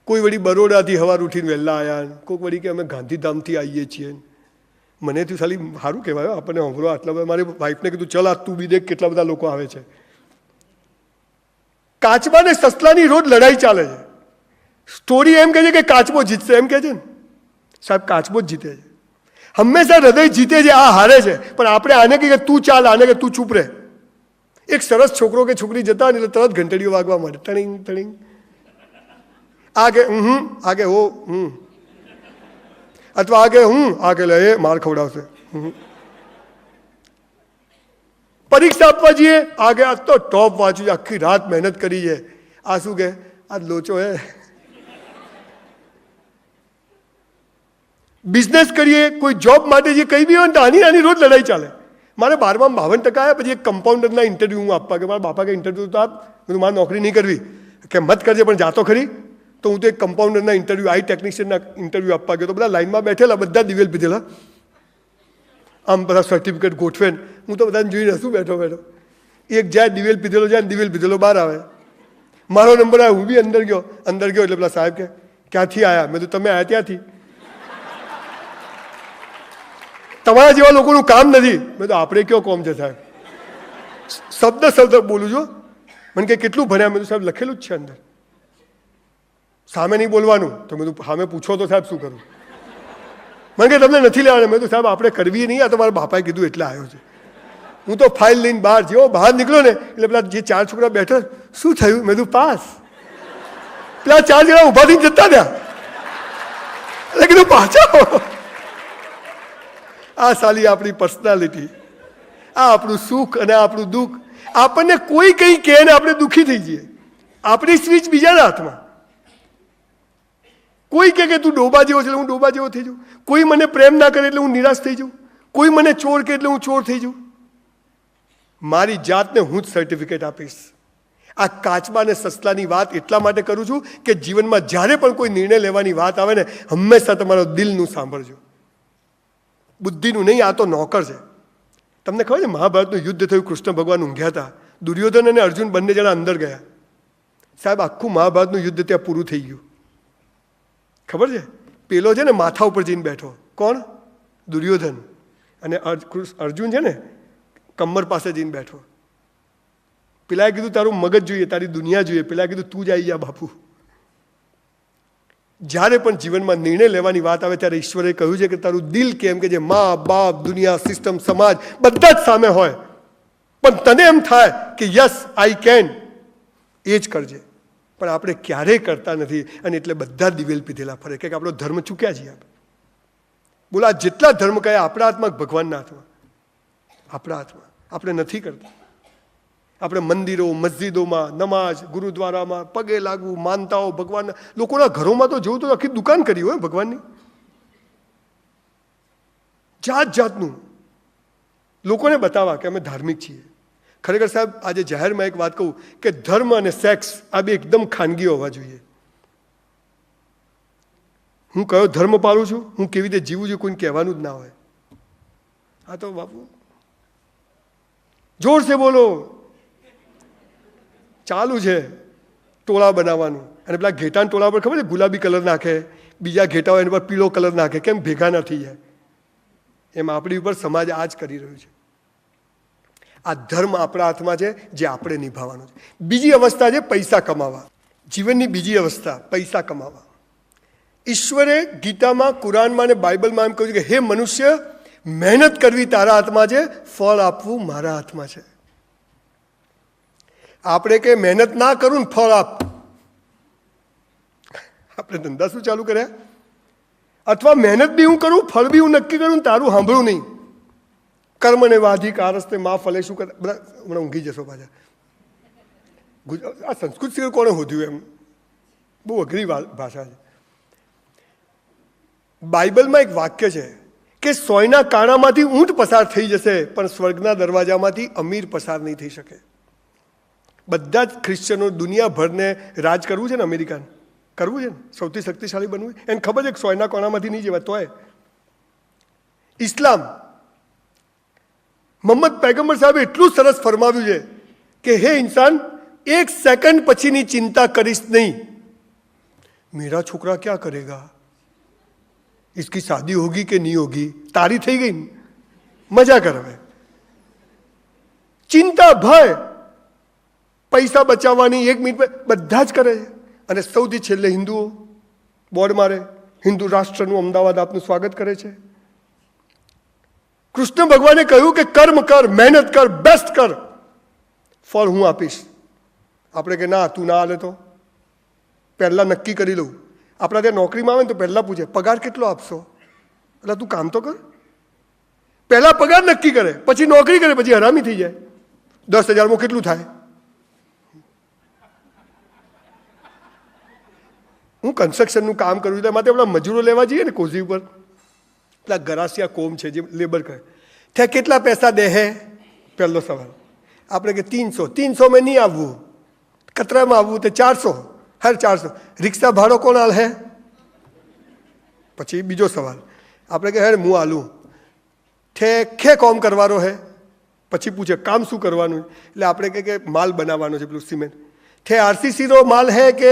કોઈ વળી બરોડાથી સવાર ઉઠીને વહેલા આવ્યા, કોઈક વળી કે અમે ગાંધીધામથી આવીએ છીએ. મને તો ખાલી સારું કહેવાય આપણને સાંભળો આટલા બધા. મારી વાઈફને કીધું ચલ આ તું બી દેખ કેટલા બધા લોકો આવે છે. કાચબા ને સસલાની રોજ લડાઈ ચાલે છે. સ્ટોરી એમ કહે છે કે કાચબો જીતશે, એમ કહે છે ને સાહેબ, કાચબો જ જીતે છે હંમેશા. હૃદય જીતે છે, આ હારે છે. પણ આપણે આને કહીએ કે તું ચાલ, આને કે તું ચૂપ રહે. એક સરસ છોકરો કે છોકરી જતા ને એટલે તરત ઘંટડીઓ વાગવા માંડે, ટણીંગ ટણીંગ. આગે આગે હો અથવા આગે આગે લે એ માર ખવડાવશે. પરીક્ષા આપવા જઈએ, આગે આ તો ટોપ વાંચ્યું છે, આખી રાત મહેનત કરી છે, આ શું કે આ લોચો હે. બિઝનેસ કરીએ, કોઈ જોબ માટે જે કંઈ બી હોય ને આની નાની રોજ લડાઈ ચાલે. મારે 12માં 52% આવ્યા, પછી એક કમ્પાઉન્ડરના ઇન્ટરવ્યૂ હું આપવા કે મારા બાપા કે ઇન્ટરવ્યૂ તો આપ. મેં મારે નોકરી નહીં કરવી કે મત કરજે પણ જાતો ખરી. તો હું તો એક કમ્પાઉન્ડરના ઇન્ટરવ્યૂ, આઈ ટેકનિશિયનના ઇન્ટરવ્યૂ આપવા ગયો. તો બધા લાઈનમાં બેઠેલા, બધા દિવેલ પીધેલા, આમ બધા સર્ટિફિકેટ ગોઠવેન. હું તો બધાને જોઈને હસું બેઠો બેઠો. એક જાય દિવેલ પીધેલો જાય, દિવેલ પીધેલો બહાર આવે. મારો નંબર આવ્યો, હું બી અંદર ગયો એટલે પેલા સાહેબ કે ક્યાંથી આવ્યા? મેં તો તમે આવ્યા ત્યાંથી, તમારા જેવા લોકોનું કામ નથી. મેં તો આપણે કયો કોમ છે સાહેબ? શબ્દ બોલું છું. મને કે કેટલું ભણ્યા? મેં તો સાહેબ લખેલું જ છે અંદર, સામે નહીં બોલવાનું. તો મેં તો સામે પૂછો તો સાહેબ શું કરું? મને કે તમને નથી લેવાના. મેં તો સાહેબ આપણે કરવી નહીં, આ તો મારા બાપાએ કીધું એટલે આવ્યો છે. હું તો ફાઇલ લઈને બહાર નીકળ્યો ને એટલે પેલા જે 4 છોકરા બેઠા, શું થયું? મેં કીધું પાસ. પેલા 4 જણા ઊભા થઈને જતા રહ્યા એટલે કીધું પાછા. આ સાલી આપણી પર્સનાલિટી, આ આપણું સુખ અને આપણું દુઃખ. આપણને કોઈ કંઈ કહે ને આપણે દુઃખી થઈ જઈએ. આપણી સ્વિચ બીજાના હાથમાં. કોઈ કહે કે તું ડોબા જેવો છે એટલે હું ડોબા જેવો થઈ જાઉં. કોઈ મને પ્રેમ ના કરે એટલે હું નિરાશ થઈ જાઉં. કોઈ મને ચોર કહે એટલે હું ચોર થઈ જાઉં. મારી જાતને હું જ સર્ટિફિકેટ આપીશ. આ કાચબા અને સસલાની વાત એટલા માટે કરું છું કે જીવનમાં જ્યારે પણ કોઈ નિર્ણય લેવાની વાત આવે ને, હંમેશા તમારો દિલનું સાંભળજો, બુદ્ધિનું નહીં. આ તો નોકર છે. તમને ખબર છે મહાભારતનું યુદ્ધ થયું, કૃષ્ણ ભગવાન ઊંઘ્યા હતા, દુર્યોધન અને અર્જુન બંને જણા અંદર ગયા. સાહેબ આખું મહાભારતનું યુદ્ધ ત્યાં પૂરું થઈ ગયું. ખબર છે? પેલો છે ને માથા ઉપર જઈને બેઠો, કોણ? દુર્યોધન. અને અર્જુન છે ને કમર પાસે જઈને બેઠો. પેલાએ કીધું તારું મગજ જોઈએ, તારી દુનિયા જોઈએ. પેલા કીધું તું જ આવી જા બાપુ. જ્યારે પણ જીવનમાં નિર્ણય લેવાની વાત આવે ત્યારે ઈશ્વરે કહ્યું છે કે તારું દિલ કેમ કે જે મા બાપ, દુનિયા, સિસ્ટમ, સમાજ બધા જ સામે હોય, પણ તને એમ થાય કે યસ આઈ કેન, એ જ કરજે. પણ આપણે ક્યારેય કરતા નથી. અને એટલે બધા દિવેલ પીધેલા ફરે કે આપણો ધર્મ ચૂક્યા છીએ આપણે. બોલો, આ જેટલા ધર્મ કહે આપણા હાથમાં, ભગવાનના હાથમાં, આપણા હાથમાં. આપણે નથી કરતા. આપણે મંદિરો, મસ્જિદોમાં, નમાજ, ગુરુદ્વારામાં પગે લાગવું, માનતાઓ ભગવાનના. લોકોના ઘરોમાં તો જોવું તો આખી દુકાન કરી હોય ભગવાનની, જાત જાતનું. લોકોને બતાવવા કે અમે ધાર્મિક છીએ. ખરેખર સાહેબ આજે જાહેરમાં એક વાત કહું કે ધર્મ અને સેક્સ આ બે એકદમ ખાનગી હોવા જોઈએ. હું કયો ધર્મ પાળું છું, હું કેવી રીતે જીવું છું, કોઈને કહેવાનું જ ના હોય. આ તો બાપુ જોર સે બોલો, ચાલુ છે ટોળા બનાવવાનું. અને પેલા ઘેટાના ટોળા પર ખબર છે ગુલાબી કલર નાખે, બીજા ઘેટા હોય એના પર પીળો કલર નાખે, કેમ ભેગા ના થઈ જાય. એમ આપણી ઉપર સમાજ આ જ કરી રહ્યું છે. આ ધર્મ આપણા હાથમાં છે જે આપણે નિભાવવાનો છે. બીજી અવસ્થા છે પૈસા કમાવા. જીવનની બીજી અવસ્થા પૈસા કમાવા. ઈશ્વરે ગીતામાં, કુરાનમાં અને બાઇબલમાં એમ કહ્યું કે હે મનુષ્ય, મહેનત કરવી તારા હાથમાં છે, ફળ આપવું મારા હાથમાં છે. આપણે કે મહેનત ના કરું ને ફળ આપ. આપણે ધંધા શું ચાલુ કર્યા? અથવા મહેનત બી હું કરું, ફળ બી હું નક્કી કરું, તારું સાંભળું નહીં. કર્મને વાધિક આરસ્તે મા ફલે શું કરે? બધા હમણાં ઊંઘી જશો પાછા. આ સંસ્કૃત સિવાય કોણે શોધ્યું? એમ બહુ અઘરી ભાષા છે. બાઇબલમાં એક વાક્ય છે કે સોયના કાણામાંથી ઊંટ પસાર થઈ જશે, પણ સ્વર્ગના દરવાજામાંથી અમીર પસાર નહીં થઈ શકે. બધા જ ક્રિશ્ચનો દુનિયાભરને રાજ કરવું છે ને, અમેરિકાને કરવું છે ને, સૌથી શક્તિશાળી બનવું. એને ખબર છે કે સોયના કાણામાંથી નહીં જવાય. તોય ઇસ્લામ, મોહમ્મદ પૈગંબર સાહેબે એટલું સરસ ફરમાવ્યું છે કે હે ઇન્સાન, 1 સેકન્ડ પછીની ચિંતા કરીશ નહીં. मेरा छोकरा क्या करेगा, इसकी शादी होगी कि नहीं होगी, तारी થઈ ગઈ, મજા કરે. ચિંતા, ભય, પૈસા બચાવવાની 1 મિનિટ બધા જ કરે છે. અને સૌથી છેલ્લે હિન્દુઓ બોર્ડ મારે, હિન્દુ રાષ્ટ્રનું અમદાવાદ આપનું સ્વાગત કરે છે. કૃષ્ણ ભગવાને કહ્યું કે કર્મ કર, મહેનત કર, બેસ્ટ કર, ફળ હું આપીશ. આપણે કે ના, તું ના હાલે તો પહેલાં નક્કી કરી લઉં. આપણા ત્યાં નોકરીમાં આવે ને તો પહેલાં પૂછે પગાર કેટલો આપશો, એટલે તું કામ તો કર. પહેલાં પગાર નક્કી કરે, પછી નોકરી કરે, પછી હરામી થઈ જાય. 10,000માં કેટલું થાય? હું કન્સ્ટ્રક્શનનું કામ કરું છું, એમાંથી આપણા મજૂરો લેવા જઈએ ને કોઝી ઉપર, પેલા ગરાસિયા કોમ છે જે લેબર કરે, ત્યાં કેટલા પૈસા દે હે? પહેલો સવાલ. આપણે કે 300 મેં નહીં આવવું, કતરામાં આવવું તો 400, હર 400. રિક્ષા ભાડો કોણ હાલ હે? પછી બીજો સવાલ. આપણે કે હે હું હાલું, ખે કોમ કરવાનો હે? પછી પૂછે કામ શું કરવાનું? એટલે આપણે કે માલ બનાવવાનો છે, પેલું સિમેન્ટ. આરસીસીનો માલ હે કે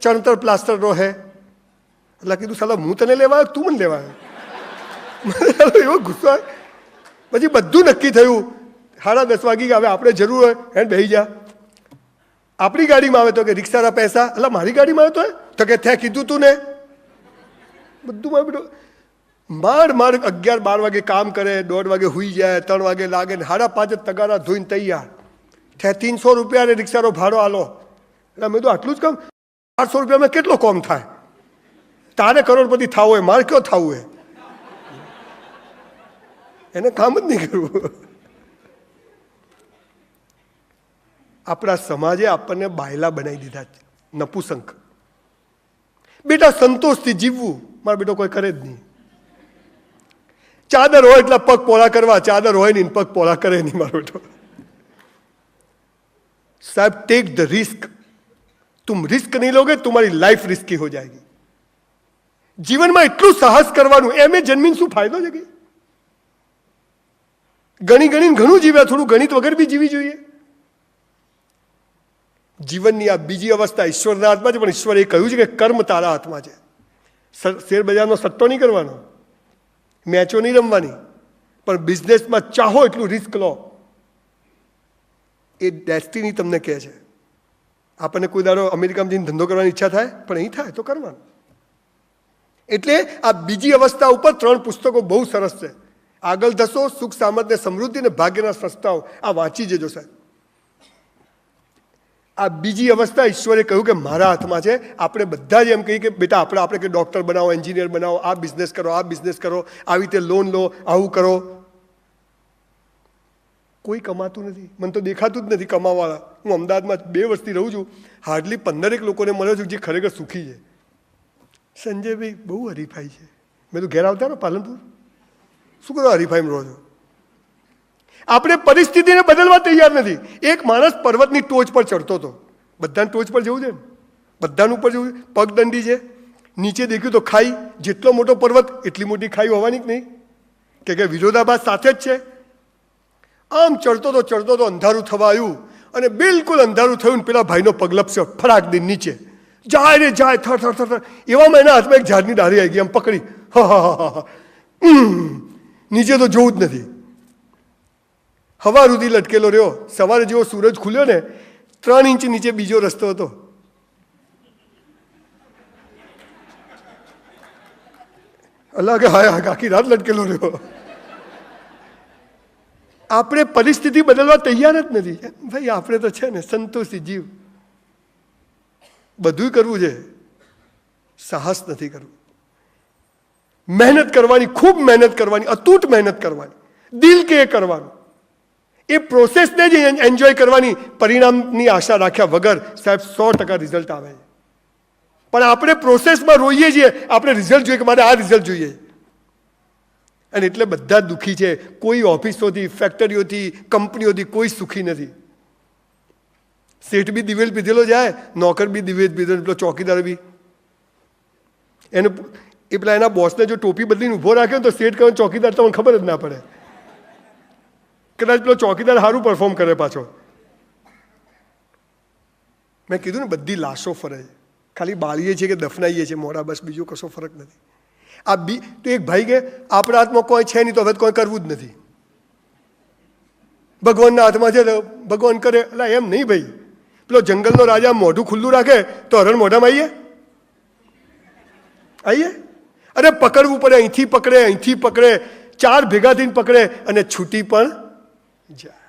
ચણતર પ્લાસ્ટરનો હે? એટલે કીધું સાલા હું તને લેવા આવ્યો, તું મને લેવા આવ્યો. એવો ગુસ્સો આવે. પછી બધું નક્કી થયું. 10:30 વાગી ગયા. હવે આપણે જરૂર હોય એને બેસી જા. આપણી ગાડીમાં આવે તો કે રિક્ષાના પૈસા, એટલે મારી ગાડીમાં આવે તો કે ત્યાં કીધું તું ને. બધું મારે બધું માંડ 11-12 વાગે કામ કરે, 1:30 વાગે હુઈ જાય, 3 વાગે લાગે ને 5:30 તગારા ધોઈને તૈયાર. ત્યાં 300 રૂપિયા ને રિક્ષાનો ભાડો આલો. એટલે મેં તો આટલું જ કામ, 400 રૂપિયામાં કેટલો કોમ થાય? તારે કરોડપતિ થવું હોય, મારે કયો થવું હોય? એને કામ જ નહીં કરવું. આપણા સમાજે આપણને બાયલા બનાવી દીધા છે, નપુસંક. બેટા સંતોષથી જીવવું મારા બેટો કોઈ કરે જ નહીં. ચાદર હોય એટલા પગ પોળા કરવા, ચાદર હોય નહીં પગ પોળા કરે નહીં મારો બેટો. સાહેબ ટેક ધ रिस्क. तुम रिस्क नहीं लोगे तुम्हारी लाइफ रिस्की हो जाएगी. જીવનમાં એટલું સાહસ કરવાનું. એમ જન્મીને શું ફાયદો છે? કે ગણીને ઘણું જીવ્યા, થોડું ગણિત વગર બી જીવી જોઈએ. જીવનની આ બીજી અવસ્થા ઈશ્વરના હાથમાં છે, પણ ઈશ્વરે કહ્યું છે કે કર્મ તારા હાથમાં છે. શેર બજારનો સટ્ટો નહીં કરવાનો, મેચો નહીં રમવાની, પણ બિઝનેસમાં ચાહો એટલું રિસ્ક લો. એ ડેસ્ટિની તમને કહે છે. આપણને કોઈ દાડો અમેરિકામાં જઈને ધંધો કરવાની ઈચ્છા થાય, પણ અહીં થાય તો કરવાનું. એટલે આ બીજી અવસ્થા ઉપર 3 પુસ્તકો બહુ સરસ છે. આગળ ધસો, સુખ સામર્થ્ય સમૃદ્ધિ અને ભાગ્યના સંસ્થાઓ. આ વાંચી જજો સાહેબ. આ બીજી અવસ્થા ઈશ્વરે કહ્યું કે મારા હાથમાં છે. આપણે બધા જ એમ કહીએ કે બેટા આપણે કે ડૉક્ટર બનાવો, એન્જિનિયર બનાવો, આ બિઝનેસ કરો, આવી રીતે લોન લો, આવું કરો. કોઈ કમાતું નથી. મને તો દેખાતું જ નથી કમાવાવાળા. હું અમદાવાદમાં 2 વર્ષથી રહું છું. હાર્ડલી 15 લોકોને મળ્યો છું જે ખરેખર સુખી છે. સંજયભાઈ બહુ હરીફાઈ છે. મેં તો ઘેર આવતા ને પાલનપુર, શું કરો હરીફાઈમાં રહો છો? આપણે પરિસ્થિતિને બદલવા તૈયાર નથી. એક માણસ પર્વતની ટોચ પર ચડતો હતો. બધાને ટોચ પર જવું છે ને, બધાનું ઉપર જવું. પગદંડી છે, નીચે દેખ્યું તો ખાઈ. જેટલો મોટો પર્વત એટલી મોટી ખાઈ હોવાની જ નહીં, કે વિરોધાભાસ સાથે જ છે. આમ ચડતો તો અંધારું થવા આવ્યું, અને બિલકુલ અંધારું થયું ને પેલા ભાઈનો પગ લપસ્યો, ફરાક દઈને નીચે જાય રે જાય, થર. એવામાં એના હાથમાં એક ઝાડની ડાળી આવી ગઈ, આમ પકડી, હા, નીચે તો જોવું જ નથી. હવા સુધી લટકેલો રહ્યો. સવારે જેવો સૂરજ ખુલ્યો ને, 3 ઇંચ નીચે બીજો રસ્તો હતો. અલ્લાહ કે હા, આખી રાત લટકેલો રહ્યો. આપણે પરિસ્થિતિ બદલવા તૈયાર જ નથી. ભાઈ આપણે તો છે ને સંતોષી જીવ. બધું કરવું છે, સાહસ નથી કરવું. મહેનત કરવાની, ખૂબ મહેનત કરવાની, અતૂટ મહેનત કરવાની, દિલ કે કરવાનું. એ પ્રોસેસને જ એન્જોય કરવાની. પરિણામની આશા રાખ્યા વગર સાહેબ 100% રિઝલ્ટ આવે છે. પણ આપણે પ્રોસેસમાં રોઈએ છીએ. આપણે રિઝલ્ટ જોઈએ કે મારે આ રિઝલ્ટ જોઈએ, અને એટલે બધા જ દુઃખી છે. કોઈ ઓફિસોથી, ફેક્ટરીઓથી, કંપનીઓથી કોઈ સુખી નથી. શેઠ બી દિવેલ પીધેલો જાય, નોકર બી દિવેલ પીધેલો, પેલો ચોકીદાર બી. એને એ પેલા એના બોસને જો ટોપી બદલીને ઊભો રાખ્યો તો શેઠ કહે ચોકીદાર, તમને ખબર જ ના પડે. કદાચ પેલો ચોકીદાર સારું પરફોર્મ કરે પાછો. મેં કીધું ને બધી લાશો ફરે છે. ખાલી બાળીએ છીએ કે દફનાઈએ છીએ મોડા, બસ બીજો કશો ફરક નથી. આ તો એક ભાઈ કે આપણા હાથમાં કોઈ છે નહીં તો હવે કોઈ કરવું જ નથી, ભગવાનના હાથમાં છે તો ભગવાન કરે. એટલે એમ નહીં ભાઈ, પેલો જંગલનો રાજા મોઢું ખુલ્લું રાખે તો હરણ મોઢામાં આવીએ. અરે પકડવું પડે, અહીંથી પકડે, 4 ભેગા થઈને પકડે અને છૂટી પણ જાય.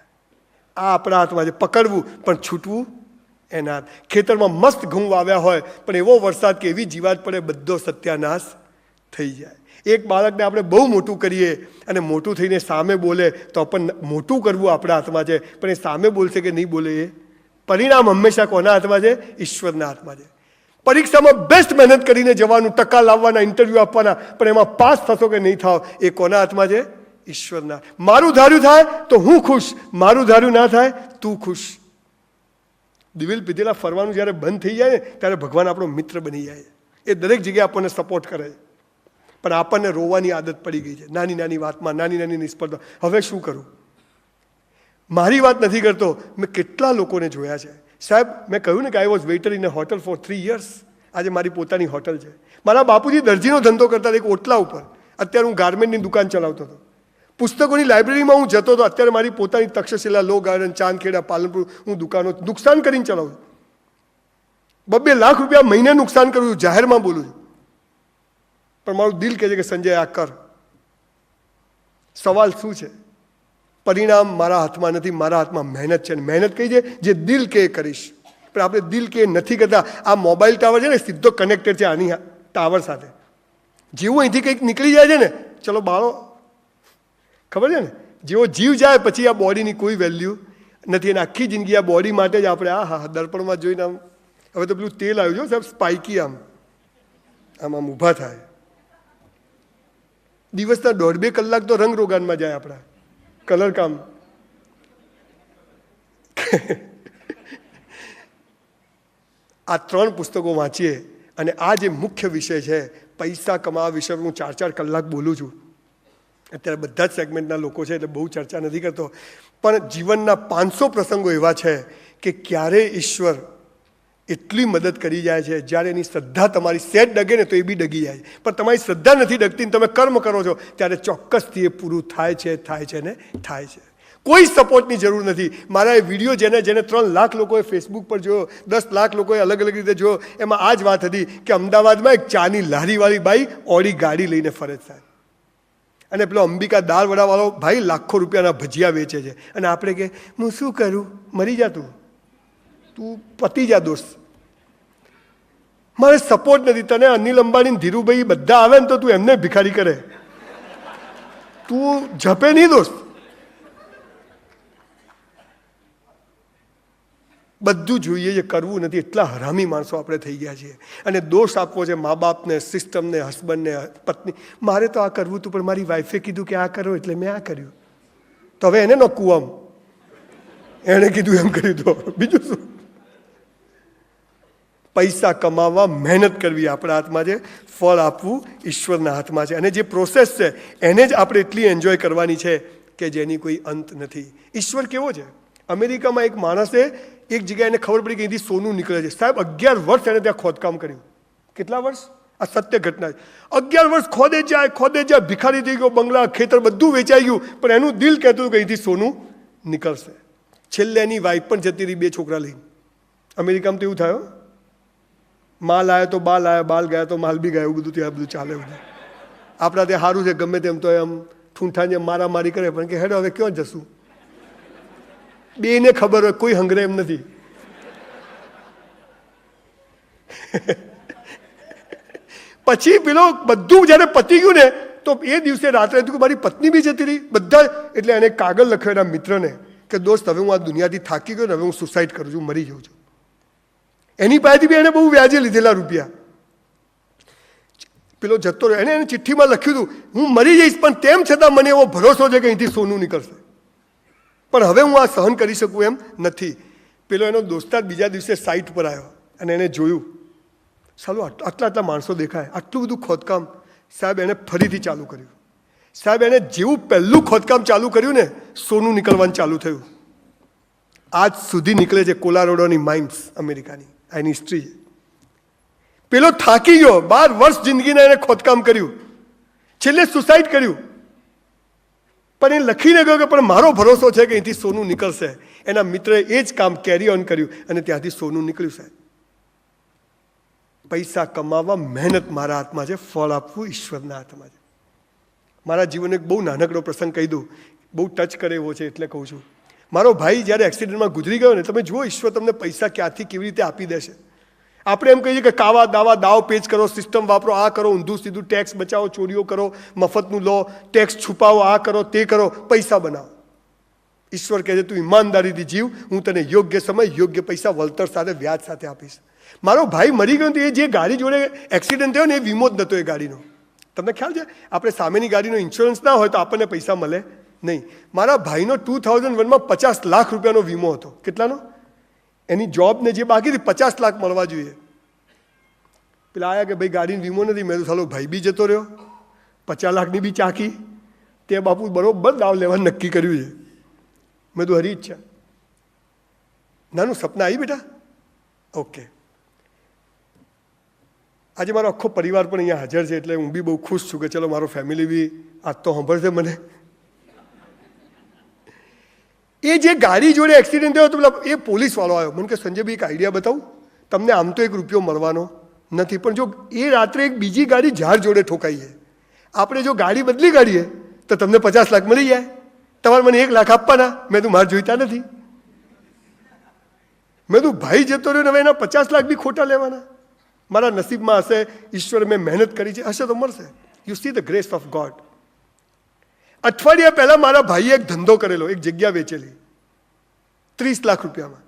આ આપણા હાથમાં છે, પકડવું પણ છૂટવું એના હાથ. ખેતરમાં મસ્ત ઘઉં વાવ્યા હોય પણ એવો વરસાદ કે એવી જીવાત પડે બધો સત્યાનાશ થઈ જાય. એક બાળકને આપણે બહુ મોટું કરીએ અને મોટું થઈને સામે બોલે તો પણ મોટું કરવું આપણા હાથમાં છે, પણ એ સામે બોલશે કે નહીં બોલે એ પરિણામ હંમેશા કોના હાથમાં છે? ઈશ્વરના હાથમાં છે. પરીક્ષામાં બેસ્ટ મહેનત કરીને જવાનું, ટકા લાવવાના, ઇન્ટરવ્યૂ આપવાના, પણ એમાં પાસ થશો કે નહીં થાવ એ કોના હાથમાં છે? ઈશ્વરના. મારું ધાર્યું થાય તો હું ખુશ, મારું ધાર્યું ના થાય તું ખુશ. દિવેલ પીધેલા ફરવાનું જ્યારે બંધ થઈ જાય ને ત્યારે ભગવાન આપણો મિત્ર બની જાય. એ દરેક જગ્યાએ આપણને સપોર્ટ કરે. પણ આપણને રોવાની આદત પડી ગઈ છે નાની નાની વાતમાં, નાની નાની નિષ્ફળતા. હવે શું કરું? મારી વાત નથી કરતો, મેં કેટલા લોકોને જોયા છે સાહેબ. મેં કહ્યું ને કે I was waiter in a hotel for 3 years. આજે મારી પોતાની હોટલ છે. મારા બાપુજી દરજીનો ધંધો કરતા હતા એક ઓટલા ઉપર. અત્યારે હું ગાર્મેન્ટની દુકાન ચલાવતો હતો. પુસ્તકોની લાઇબ્રેરીમાં હું જતો હતો. અત્યારે મારી પોતાની તક્ષશિલા, લો ગાર્ડન, ચાંદખેડા, પાલનપુર હું દુકાનો નુકસાન કરીને ચલાવું છું. 2 લાખ રૂપિયા મહિને નુકસાન કરું છું, જાહેરમાં બોલું છું. પણ મારું દિલ કહે છે કે સંજય આ કર. સવાલ શું છે? પરિણામ મારા હાથમાં નથી, મારા હાથમાં મહેનત છે. મહેનત કઈ છે? જે દિલ કે કરીશ. પણ આપણે દિલ કે નથી કરતા. આ મોબાઈલ ટાવર છે ને સીધો કનેક્ટેડ છે આની ટાવર સાથે. જેવું અહીંથી કંઈક નીકળી જાય છે ને, ચલો બાળો, ખબર છે ને, જેવો જીવ જાય પછી આ બોડીની કોઈ વેલ્યુ નથી. અને આખી જિંદગી આ બોડી માટે જ આપણે હા દર્પણમાં જોઈને આમ, હવે તો પેલું તેલ આવ્યું છે સાહેબ સ્પાઇકી, આમ ઊભા થાય. દિવસના 1.5-2 કલાક તો રંગ રોગાનમાં જાય આપણા, કલર કામ. આ 3 પુસ્તકો વાંચીએ અને આ જે મુખ્ય વિષય છે પૈસા કમાવા વિશે હું 4-4 કલાક બોલું છું. અત્યારે બધા જ સેગમેન્ટના લોકો છે એટલે બહુ ચર્ચા નથી કરતો. પણ જીવનના 500 પ્રસંગો એવા છે કે ક્યારે ઈશ્વર એટલી મદદ કરી જાય છે. જ્યારે એની શ્રદ્ધા તમારી સેજ ડગે ને તો એ બી ડગી જાય. પણ તમારી શ્રદ્ધા નથી ડગતી, તમે કર્મ કરો છો ત્યારે ચોક્કસથી એ પૂરું થાય છે ને થાય છે. કોઈ સપોર્ટની જરૂર નથી. મારા એ વિડીયો જેને 3 લાખ લોકોએ ફેસબુક પર જોયો, 10 લાખ લોકોએ અલગ અલગ રીતે જોયો, એમાં આ જ વાત હતી કે અમદાવાદમાં એક ચાની લારીવાળી બાઈ ઓડી ગાડી લઈને ફરે છે અને પેલો અંબિકા દાળ વડાવાળો ભાઈ લાખો રૂપિયાના ભજીયા વેચે છે. અને આપણે કે હું શું કરું? મરી જા તું પતી જા દોસ્ત. મારે સપોર્ટ નથી. તને અનિલ અંબાણી, ધીરુભાઈ બધા આવે ને તો તું એમને ભિખારી કરે, તું જપે નહીં દોસ્ત. બધું જોઈએ છે, કરવું નથી. એટલા હરામી માણસો આપણે થઈ ગયા છીએ. અને દોષ આપવો છે મા બાપને, સિસ્ટમને, હસબન્ડને, પત્ની. મારે તો આ કરવું હતું પણ મારી વાઈફે કીધું કે આ કરો એટલે મેં આ કર્યું. તો હવે એને નોકવું, આમ એણે કીધું એમ કર્યું તો બીજું શું? પૈસા કમાવા મહેનત કરવી આપણા હાથમાં છે, ફળ આપવું ઈશ્વરના હાથમાં છે. અને જે પ્રોસેસ છે એને જ આપણે એટલી એન્જોય કરવાની છે કે જેની કોઈ અંત નથી. ઈશ્વર કેવો છે? અમેરિકામાં એક માણસે એક જગ્યાએ એને ખબર પડી કે અહીંથી સોનું નીકળે છે. સાહેબ 11 વર્ષ એને ત્યાં ખોદકામ કર્યું. કેટલા વર્ષ? આ સત્ય ઘટના છે. 11 વર્ષ ખોદે જાય, ભિખારી થઈ ગયો, બંગલા, ખેતર બધું વેચાઈ ગયું, પણ એનું દિલ કહેતું હતું કે અહીંથી સોનું નીકળશે. છેલ્લે એની વાઈફ પણ જતી રહી 2 છોકરા લઈને. અમેરિકામાં તો એવું થયું, માલ આવ્યો તો બાલ આવ્યા, બાલ ગયા તો માલ બી ગયા, એવું બધું ત્યાં બધું ચાલે. બધું આપણા ત્યાં સારું છે, ગમે તેમ તો એમ ઠૂંઠા જેમ મારામારી કરે, પણ કે હેડો હવે ક્યાં જશું? બેને ખબર હોય કોઈ હંગરે એમ નથી. પછી પેલો બધું જ્યારે પતી ગયું ને તો એ દિવસે રાત્રે મારી પત્ની બી જતી રહી, બધા. એટલે એને કાગળ લખ્યો એના મિત્રને કે દોસ્ત હવે હું આ દુનિયાથી થાકી ગયો ને, હવે હું સુસાઇડ કરું છું, મરી જાઉં છું. એની પાસેથી બી એને બહુ વ્યાજે લીધેલા રૂપિયા. પેલો જતો રહ્યો. એને ચિઠ્ઠીમાં લખ્યું હતું હું મરી જઈશ પણ તેમ છતાં મને એવો ભરોસો છે કે અહીંથી સોનું નીકળશે, પણ હવે હું આ સહન કરી શકું એમ નથી. પેલો એનો દોસ્તાર બીજા દિવસે સાઇટ પર આવ્યો અને એને જોયું, સાલું આટલા માણસો દેખાય, આટલું બધું ખોદકામ. સાહેબ એને ફરીથી ચાલુ કર્યું. સાહેબ એને જેવું પહેલું ખોદકામ ચાલુ કર્યું ને, સોનું નીકળવાનું ચાલુ થયું. આજ સુધી નીકળે છે કોલોરાડોની માઇન્સ અમેરિકાની. આ એની હિસ્ટ્રી છે. પેલો થાકી ગયો, 12 વર્ષ જિંદગીના એને ખોદકામ કર્યું, છેલ્લે સુસાઇડ કર્યું, પણ એ લખીને ગયો કે પણ મારો ભરોસો છે કે અહીંથી સોનું નીકળશે. એના મિત્રએ એ જ કામ કેરી ઓન કર્યું અને ત્યાંથી સોનું નીકળ્યું. સાહેબ, પૈસા કમાવા મહેનત મારા હાથમાં છે, ફળ આપવું ઈશ્વરના હાથમાં છે. મારા જીવનનો એક બહુ નાનકડો પ્રસંગ કહી દઉં, બહુ ટચ કરે એવો છે એટલે કહું છું. મારો ભાઈ જ્યારે એક્સિડન્ટમાં ગુજરી ગયો ને, તમે જુઓ ઈશ્વર તમને પૈસા ક્યાંથી કેવી રીતે આપી દેશે. આપણે એમ કહીએ કે કાવા દાવા દાવ પેચ કરો, સિસ્ટમ વાપરો, આ કરો, ઊંધું સીધું ટેક્સ બચાવો, ચોરીઓ કરો, મફતનું લો, ટેક્સ છુપાવો, આ કરો તે કરો, પૈસા બનાવો. ઈશ્વર કહે છે તું ઈમાનદારીથી જીવ, હું તને યોગ્ય સમય યોગ્ય પૈસા વળતર સાથે વ્યાજ સાથે આપીશ. મારો ભાઈ મરી ગયો તો એ જે ગાડી જોડે એક્સિડન્ટ થયો ને એ વીમો જ નહોતો એ ગાડીનો. તમને ખ્યાલ છે, આપણે સામેની ગાડીનો ઇન્સ્યોરન્સ ના હોય તો આપણને પૈસા મળે નહીં. મારા ભાઈનો 2001માં 50 લાખ રૂપિયાનો વીમો હતો. કેટલાનો? એની જોબને જે બાકી હતી 50 લાખ મળવા જોઈએ. પેલા આવ્યા કે ભાઈ ગાડીનો વીમો નથી. મેં તો સાલો ભાઈ બી જતો રહ્યો, 50 લાખની બી ચાકી. તે બાપુ બરોબર દાવ લેવાનું નક્કી કર્યું છે. મેં તો હરી ઈચ્છા નાનું સપના આવી બેટા. ઓકે, આજે મારો આખો પરિવાર પણ અહીંયા હાજર છે એટલે હું બી બહુ ખુશ છું કે ચલો મારો ફેમિલી બી આજ તો સાંભળશે મને. એ જે ગાડી જોડે એક્સિડન્ટ થયો તો પેલા એ પોલીસવાળો આવ્યો, મને કે સંજયભાઈ એક આઈડિયા બતાવું, તમને આમ તો 1 રૂપિયો મળવાનો નથી, પણ જો એ રાત્રે એક બીજી ગાડી ઝાડ જોડે ઠોકાઈએ, આપણે જો ગાડી બદલી કાઢીએ તો તમને 50 લાખ મળી જાય, તમારે મને 1 લાખ આપવાના. મેં તું મારે જોઈતા નથી. મેં તું ભાઈ જતો રહ્યો ને હવે એના 50 લાખ બી ખોટા લેવાના. મારા નસીબમાં હશે, ઈશ્વરે મેં મહેનત કરી છે, હશે તો મળશે. You see the grace of God. અઠવાડિયા પહેલા મારા ભાઈએ એક ધંધો કરેલો, એક જગ્યા વેચેલી 30 લાખ રૂપિયામાં.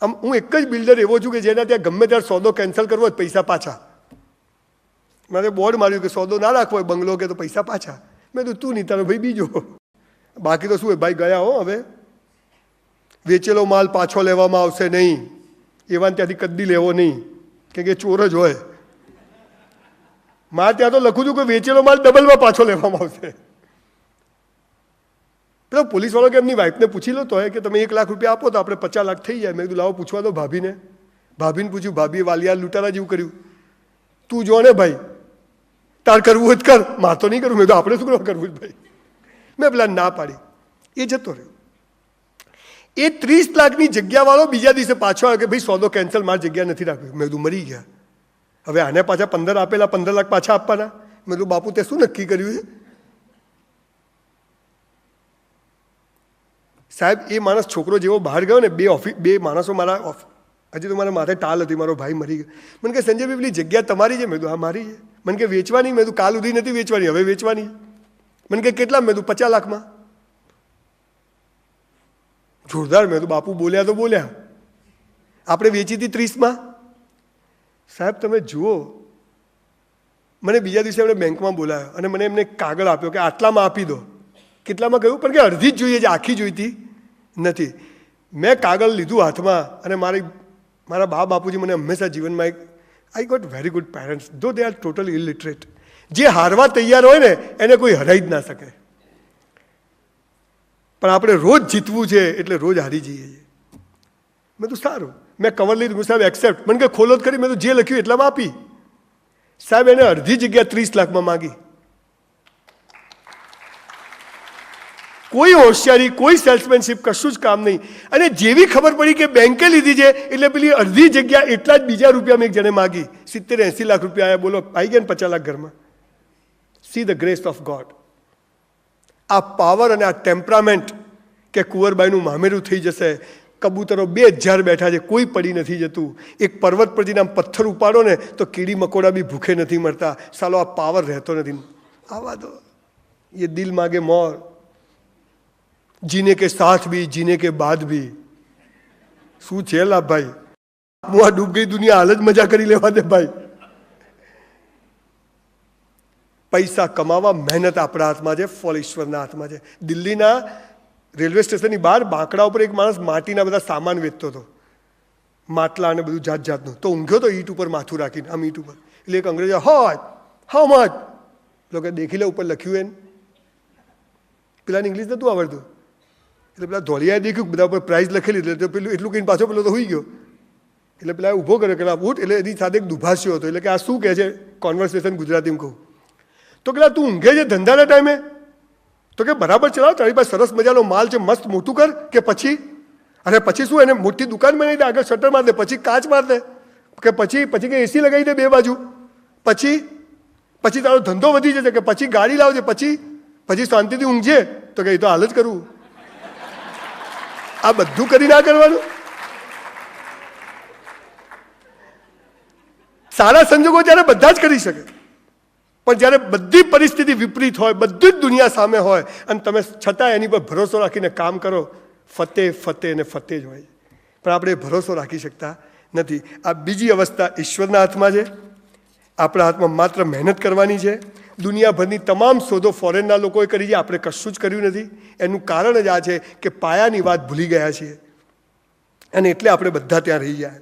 આમ હું એક જ બિલ્ડર એવો છું કે જેના ત્યાં ગમે ત્યારે સોદો કેન્સલ કરવો હોય પૈસા પાછા. મારે બોર્ડ માર્યું કે સોદો ના રાખવો હોય બંગલો કે તો પૈસા પાછા. મેં કીધું તું નહીં, તારો ભાઈ બીજો. બાકી તો શું હોય ભાઈ, ગયા હો, હવે વેચેલો માલ પાછો લેવામાં આવશે નહીં. એવાને ત્યાંથી કદી લેવો નહીં, કેમ કે ચોર જ હોય. મારે ત્યાં તો લખું છું કે વેચેલો માલ ડબલમાં પાછો લેવામાં આવશે. પેલો પોલીસવાળો કે એમની વાઈફને પૂછી લો તો કે તમે 1 લાખ રૂપિયા આપો તો આપણે 50 લાખ થઈ જાય. મેં કીધું લાવો પૂછવા દો ભાભીને. ભાભીને પૂછ્યું, ભાભીએ વાલિયા લૂંટારા જેવું કર્યું. તું જો ને ભાઈ, તાર કરવું હોય કર, માર તો નહીં કરું. મેં તો આપણે શું કરવા કરવું ભાઈ. મેં પેલા ના પાડી, એ જતો રહ્યો. એ 30 લાખની જગ્યાવાળો બીજા દિવસે પાછો આવ્યો કે ભાઈ સોદો કેન્સલ, મારી જગ્યા નથી રાખવી. મેં કીધું મરી ગયા, હવે આને પાછા 15 આપેલા 15 લાખ પાછા આપવાના. મેં કીધું બાપુ તે શું નક્કી કર્યું છે? સાહેબ એ માણસ છોકરો જેવો બહાર ગયો ને, બે માણસો મારા હજી તો મારા માથે ટાલ હતી, મારો ભાઈ મરી ગયો. મને કે સંજયભાઈ પેલી જગ્યા તમારી છે? મેં કીધું હા મારી છે. મને કે વેચવાની? મેં કીધું કાલ સુધી નથી વેચવાની, હવે વેચવાની. મને કે કેટલા? મેં કીધું 50 લાખમાં. જોરદાર. મેં કીધું બાપુ બોલ્યા તો બોલ્યા, આપણે વેચી હતી 30માં. સાહેબ તમે જુઓ, મને બીજા દિવસે એમણે બેંકમાં બોલાવ્યો અને મને એમને કાગળ આપ્યો કે આટલામાં આપી દો. કેટલામાં કહ્યું? પણ કે અડધી જ જોઈએ છે, આખી જોઈતી નથી. મેં કાગળ લીધું હાથમાં અને મારા બા બાપુજી મને હંમેશા જીવનમાં એક I got very good parents, though they R totally illiterate. જે હારવા તૈયાર હોય ને એને કોઈ હરાઈ જ ના શકે. પણ આપણે રોજ જીતવું છે એટલે રોજ હારી જઈએ છીએ. મેં તો સારું, મેં કવર લીધું. સાહેબ એક્સેપ્ટ. મને કે ખોલો જ કરી. મેં તો જે લખ્યું એટલામાં આપી. સાહેબ એને અડધી જગ્યા 30 લાખમાં માગી. કોઈ હોશિયારી, કોઈ સેલ્સમેનશીપ, કશું જ કામ નહીં. અને જેવી ખબર પડી કે બેંકે લીધી છે એટલે પેલી અડધી જગ્યા એટલા જ બીજા રૂપિયામાં એક જણે માગી. 70-80 લાખ રૂપિયા આવ્યા. બોલો, આવી ગયા ને 50 લાખ ઘરમાં. See the grace of God. આ પાવર અને આ ટેમ્પરામેન્ટ કે કુંવરબાઈનું મામેરું થઈ જશે. કબૂતરો 2000 બેઠા છે, કોઈ પડી નથી જતું. એક પર્વત પર જઈને આમ પથ્થર ઉપાડો ને તો કીડી મકોડા બી ભૂખે નથી મળતા. સાલો આ પાવર રહેતો નથી. આવા દો. એ દિલ માગે મોર, જીને કે સાથ ભી જીને કે બાદ ભી. શું છે લાભ ભાઈ? હું આ ડૂબ ગઈ દુનિયા હાલ જ મજા કરી લેવા દે ભાઈ. પૈસા કમાવા મહેનત આપણા હાથમાં છે, ફળ ઈશ્વરના હાથમાં છે. દિલ્હીના રેલવે સ્ટેશનની બહાર બાંકડા ઉપર એક માણસ માટીના બધા સામાન વેચતો હતો, માટલા અને બધું જાત જાતનું. તો ઊંઘ્યો તો ઈંટ ઉપર માથું રાખીને, આમ ઈંટ ઉપર. એટલે એક અંગ્રેજો હાઉ મચ લોકો દેખી લે ઉપર લખ્યું એને. પેલાને ઇંગ્લિશ નહોતું આવડતું એટલે પેલા ધોળિયાએ દેખ્યું બધા ઉપર પ્રાઇઝ લખેલી, એટલે પેલું એટલું કહીને પાછો પેલો તો હોઈ ગયો. એટલે પેલા ઊભો કર્યો કે ઉઠ. એટલે એની સાથે એક દુભાષ્યો હતો. એટલે કે આ શું કહે છે કોન્વર્સેશન ગુજરાતીમાં કહું તો કે તું ઊંઘે છે ધંધાના ટાઈમે? તો કે બરાબર ચલાવ, તારી પાસે સરસ મજાનો માલ છે, મસ્ત મોટું કર. કે પછી? અરે પછી શું, એને મોટી દુકાન બનાવી દે, આગળ શટર માર દે, પછી કાચ માર દે, કે પછી કે એસી લગાવી દે 2 બાજુ, પછી તારો ધંધો વધી જશે, કે પછી ગાડી લાવજે, પછી શાંતિથી ઊંઘજે. તો કે એ તો હાલ જ કરવું. આ બધું કરી ના કરવાનું. સારા સંજોગો જ્યારે બધા જ કરી શકે, પણ જ્યારે બધી પરિસ્થિતિ વિપરીત હોય, બધી જ દુનિયા સામે હોય અને તમે છતાં એની પર ભરોસો રાખીને કામ કરો, ફતેહ ને ફતેહ જ હોય. પણ આપણે ભરોસો રાખી શકતા નથી. આ બીજી અવસ્થા ઈશ્વરના હાથમાં છે, આપણા હાથમાં માત્ર મહેનત કરવાની છે. દુનિયાભરની તમામ શોધો ફોરેનના લોકોએ કરી છે, આપણે કશું જ કર્યું નથી. એનું કારણ જ આ છે કે પાયાની વાત ભૂલી ગયા છીએ અને એટલે આપણે બધા ત્યાં રહી ગયા.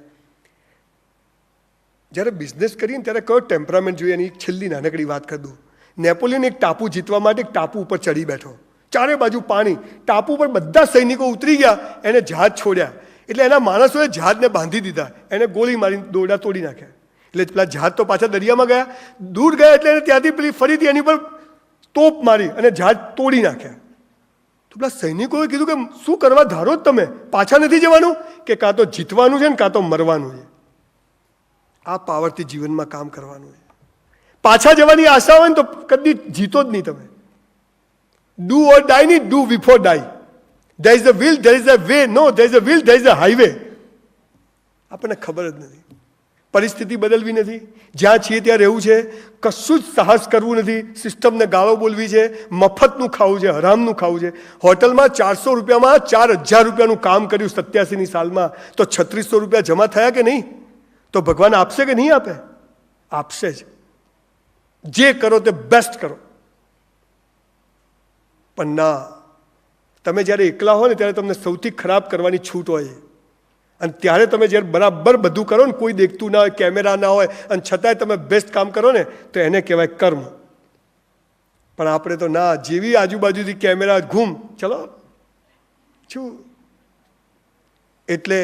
જ્યારે બિઝનેસ કરીએ ને ત્યારે કયો ટેમ્પરામેન્ટ જોઈએ, એની છેલ્લી નાનકડી વાત કરી દઉં. નેપોલિયન એક ટાપુ જીતવા માટે એક ટાપુ ઉપર ચડી બેઠો, ચારે બાજુ પાણી, ટાપુ પર બધા સૈનિકો ઉતરી ગયા, એને જહાજ છોડ્યા. એટલે એના માણસોએ જહાજને બાંધી દીધા, એને ગોળી મારી દોરડા તોડી નાખ્યા. એટલે પેલા જહાજ તો પાછા દરિયામાં ગયા, દૂર ગયા એટલે એને ત્યાંથી પેલી ફરીથી એની પર તોપ મારી અને જહાજ તોડી નાખ્યા. તો પેલા સૈનિકોએ કીધું કે શું કરવા ધારો જ તમે, પાછા નથી જવાનું? કે કાં તો જીતવાનું છે ને કાં તો મરવાનું છે. આ પાવરથી જીવનમાં કામ કરવાનું છે. પાછા જવાની આશા હોય ને તો કદી જીતો જ નહીં તમે. ડુ ઓર ડાય નહીં, do before die. There is a will, there is a way. No, there is a will, there is a highway. આપણને ખબર જ નથી. પરિસ્થિતિ બદલવી નથી, જ્યાં છીએ ત્યાં રહેવું છે, કશું જ સાહસ કરવું નથી, સિસ્ટમને ગાળો બોલવી છે, મફતનું ખાવું છે, હરામનું ખાવું છે. હોટલમાં 400 રૂપિયામાં 4000 રૂપિયાનું કામ કર્યું 87ની સાલમાં, તો 3600 રૂપિયા જમા થયા કે નહીં? તો ભગવાન આપશે કે નહીં આપે? આપશે જ. જે કરો તે બેસ્ટ કરો. પણ ના, તમે જ્યારે એકલા હો ને ત્યારે તમને સૌથી ખરાબ કરવાની છૂટ હોય, અને ત્યારે તમે જ્યારે બરાબર બધું કરો ને, કોઈ દેખતું ના હોય, કેમેરા ના હોય, અને છતાંય તમે બેસ્ટ કામ કરો ને, તો એને કહેવાય કર્મ. પણ આપણે તો ના, જેવી આજુબાજુથી કેમેરા ઘૂમ, ચલો શું. એટલે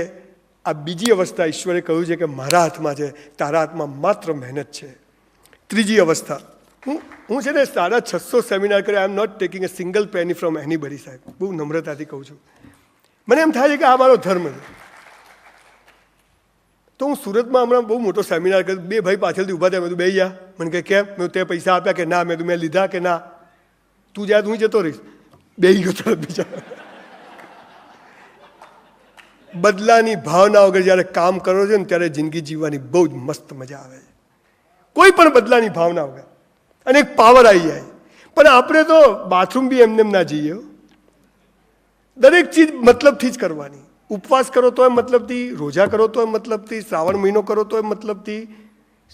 આ બીજી અવસ્થા ઈશ્વરે કહ્યું છે કે મારા હાથમાં છે, તારા હાથમાં માત્ર મહેનત છે. ત્રીજી અવસ્થા, હું છે ને 650 સેમિનાર કર્યો, I am not taking a single penny from anybody સાહેબ, બહુ નમ્રતાથી કહું છું. મને એમ થાય છે કે આ મારો ધર્મ છે. તો હું સુરતમાં હમણાં બહુ મોટો સેમિનાર કર્યો, 2 ભાઈ પાછળથી ઊભા થયા, મેં તું બેસી જા. મને કહે કેમ? મેં તે પૈસા આપ્યા કે ના? મેં લીધા કે ના? તું જાય હું જતો રહીશ. બેસી ગયો તરત બીજા. બદલાની ભાવના વગર જ્યારે કામ કરો છો ને ત્યારે જિંદગી જીવવાની બહુ જ મસ્ત મજા આવે છે. કોઈ પણ બદલાની ભાવના વગર, અને એક પાવર આવી જાય. પણ આપણે તો બાથરૂમ બી એમને ના જઈએ. દરેક ચીજ મતલબથી જ કરવાની. ઉપવાસ કરો તોય મતલબથી, રોજા કરો તોય મતલબથી, શ્રાવણ મહિનો કરો તોય મતલબથી,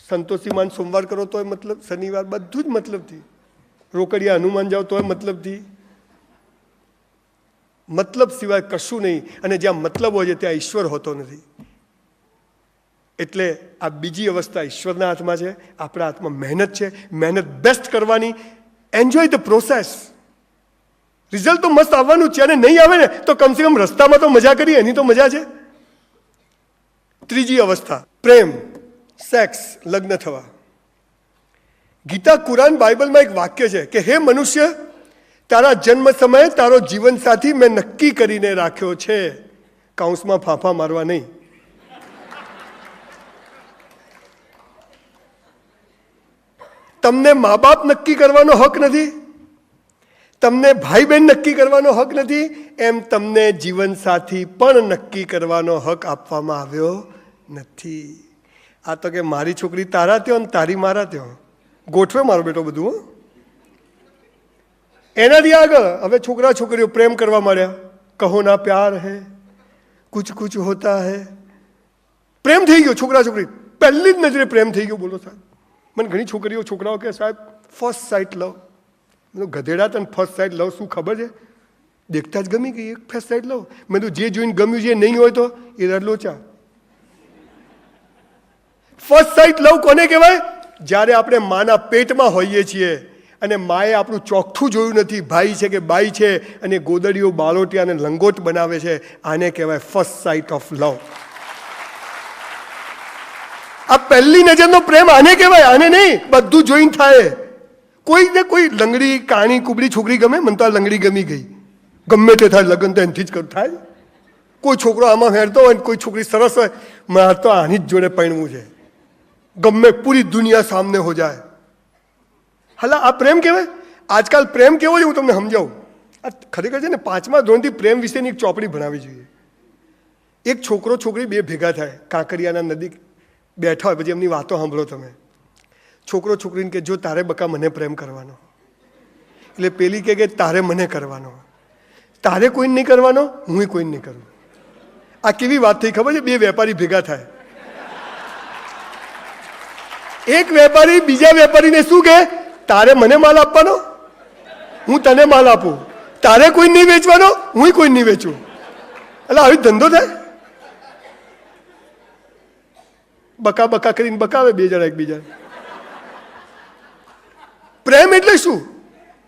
સંતોષીમાન સોમવાર કરો તોય મતલબ, શનિવાર, બધું જ મતલબથી. રોકડિયા હનુમાન જાઓ તોય મતલબથી. મતલબ સિવાય કશું નહીં. અને જ્યાં મતલબ હોય છે ત્યાં ઈશ્વર હોતો નથી. એટલે આ બીજી અવસ્થા ઈશ્વરના હાથમાં છે, આપણા હાથમાં મહેનત છે. મહેનત બેસ્ટ કરવાની. Enjoy the process. રિઝલ્ટ તો મસ્ત આવવાનું છે, અને નહીં આવે ને તો કમસે કમ રસ્તામાં તો મજા કરીએ, એની તો મજા છે. ત્રીજી અવસ્થા, પ્રેમ, સેક્સ, લગ્ન થવા. ગીતા, કુરાન, બાઇબલમાં એક વાક્ય છે કે હે મનુષ્ય, તારા જન્મ સમયે તારો જીવનસાથી મેં નક્કી કરીને રાખ્યો છે. કાઉન્સમાં ફાંફા મારવા નહીં. તમને મા બાપ નક્કી કરવાનો હક નથી, તમને ભાઈ બહેન નક્કી કરવાનો હક નથી, એમ તમને જીવનસાથી પણ નક્કી કરવાનો હક આપવામાં આવ્યો નથી. આ તો કે મારી છોકરી તારા ત્યાં ને તારી મારા ત્યાં. ગોઠવે મારો બેટો બધું. એનાથી આગળ હવે છોકરા છોકરીઓ પ્રેમ કરવા માંડ્યા. કહો ના પ્યાર હે, કુછ કુછ હોતા હે. પ્રેમ થઈ ગયો છોકરા છોકરી, પહેલી જ નજરે પ્રેમ થઈ ગયો. બોલો સાહેબ, મને ઘણી છોકરીઓ છોકરાઓ કે સાહેબ ફર્સ્ટ સાઇટ લવ. ગધેડા તને ફર્સ્ટ સાઇટ લવ શું ખબર છે? દેખતા જ ગમી ગઈ, એક ફર્સ્ટ સાઇટ લવ. મેં તો જે જોઈને ગમ્યું છે નહીં હોય તો એ લોચા. ફર્સ્ટ સાઇટ લવ કોને કહેવાય? જ્યારે આપણે માના પેટમાં હોઈએ છીએ અને માએ આપણું ચોખ્ઠું જોયું નથી, ભાઈ છે કે બાઈ છે, અને ગોદડીઓ બાળોટિયા અને લંગોટ બનાવે છે. આને કહેવાય ફર્સ્ટ સાઇટ ઓફ લવ. આ પહેલી નજરનો પ્રેમ આને કહેવાય, આને નહીં. બધું જોઈને થાય. કોઈને કોઈ લંગડી કાણી કુબડી છોકરી ગમે, મને તો આ લંગડી ગમી ગઈ, ગમે તે થાય લગ્ન તો એનથી જ થાય. કોઈ છોકરો આમાં હેરતો હોય ને કોઈ છોકરી સરસ હોય, મારે તો આની જ જોડે પરણવું છે, ગમે પૂરી દુનિયા સામને હો જાય. હાલા આ પ્રેમ કહેવાય. આજકાલ પ્રેમ કેવો છે હું તમને સમજાવું. આ ખરેખર છે ને 5મા ધોરણથી પ્રેમ વિશેની એક ચોપડી ભણાવવી જોઈએ. એક છોકરો છોકરી બે ભેગા થાય, કાંકરિયાના નદી બેઠા હોય, પછી એમની વાતો સાંભળો તમે. છોકરો છોકરીને કે જો તારે બકા મને પ્રેમ કરવાનો, એટલે પેલી કે તારે મને કરવાનો, તારે કોઈને નહીં કરવાનો, હું કોઈને નહીં કરું. આ કેવી વાત થઈ ખબર છે? બે વેપારી ભેગા થાય, એક વેપારી બીજા વેપારીને શું કહે, તારે મને માલ આપવાનો, હું તને માલ આપું, તારે કોઈ નહીં વેચવાનો, હું કોઈ નહીં વેચું. એટલે આવી ધંધો થાય. બકા બકા કરીને બકાવે બે જણા એકબીજા. પ્રેમ એટલે શું?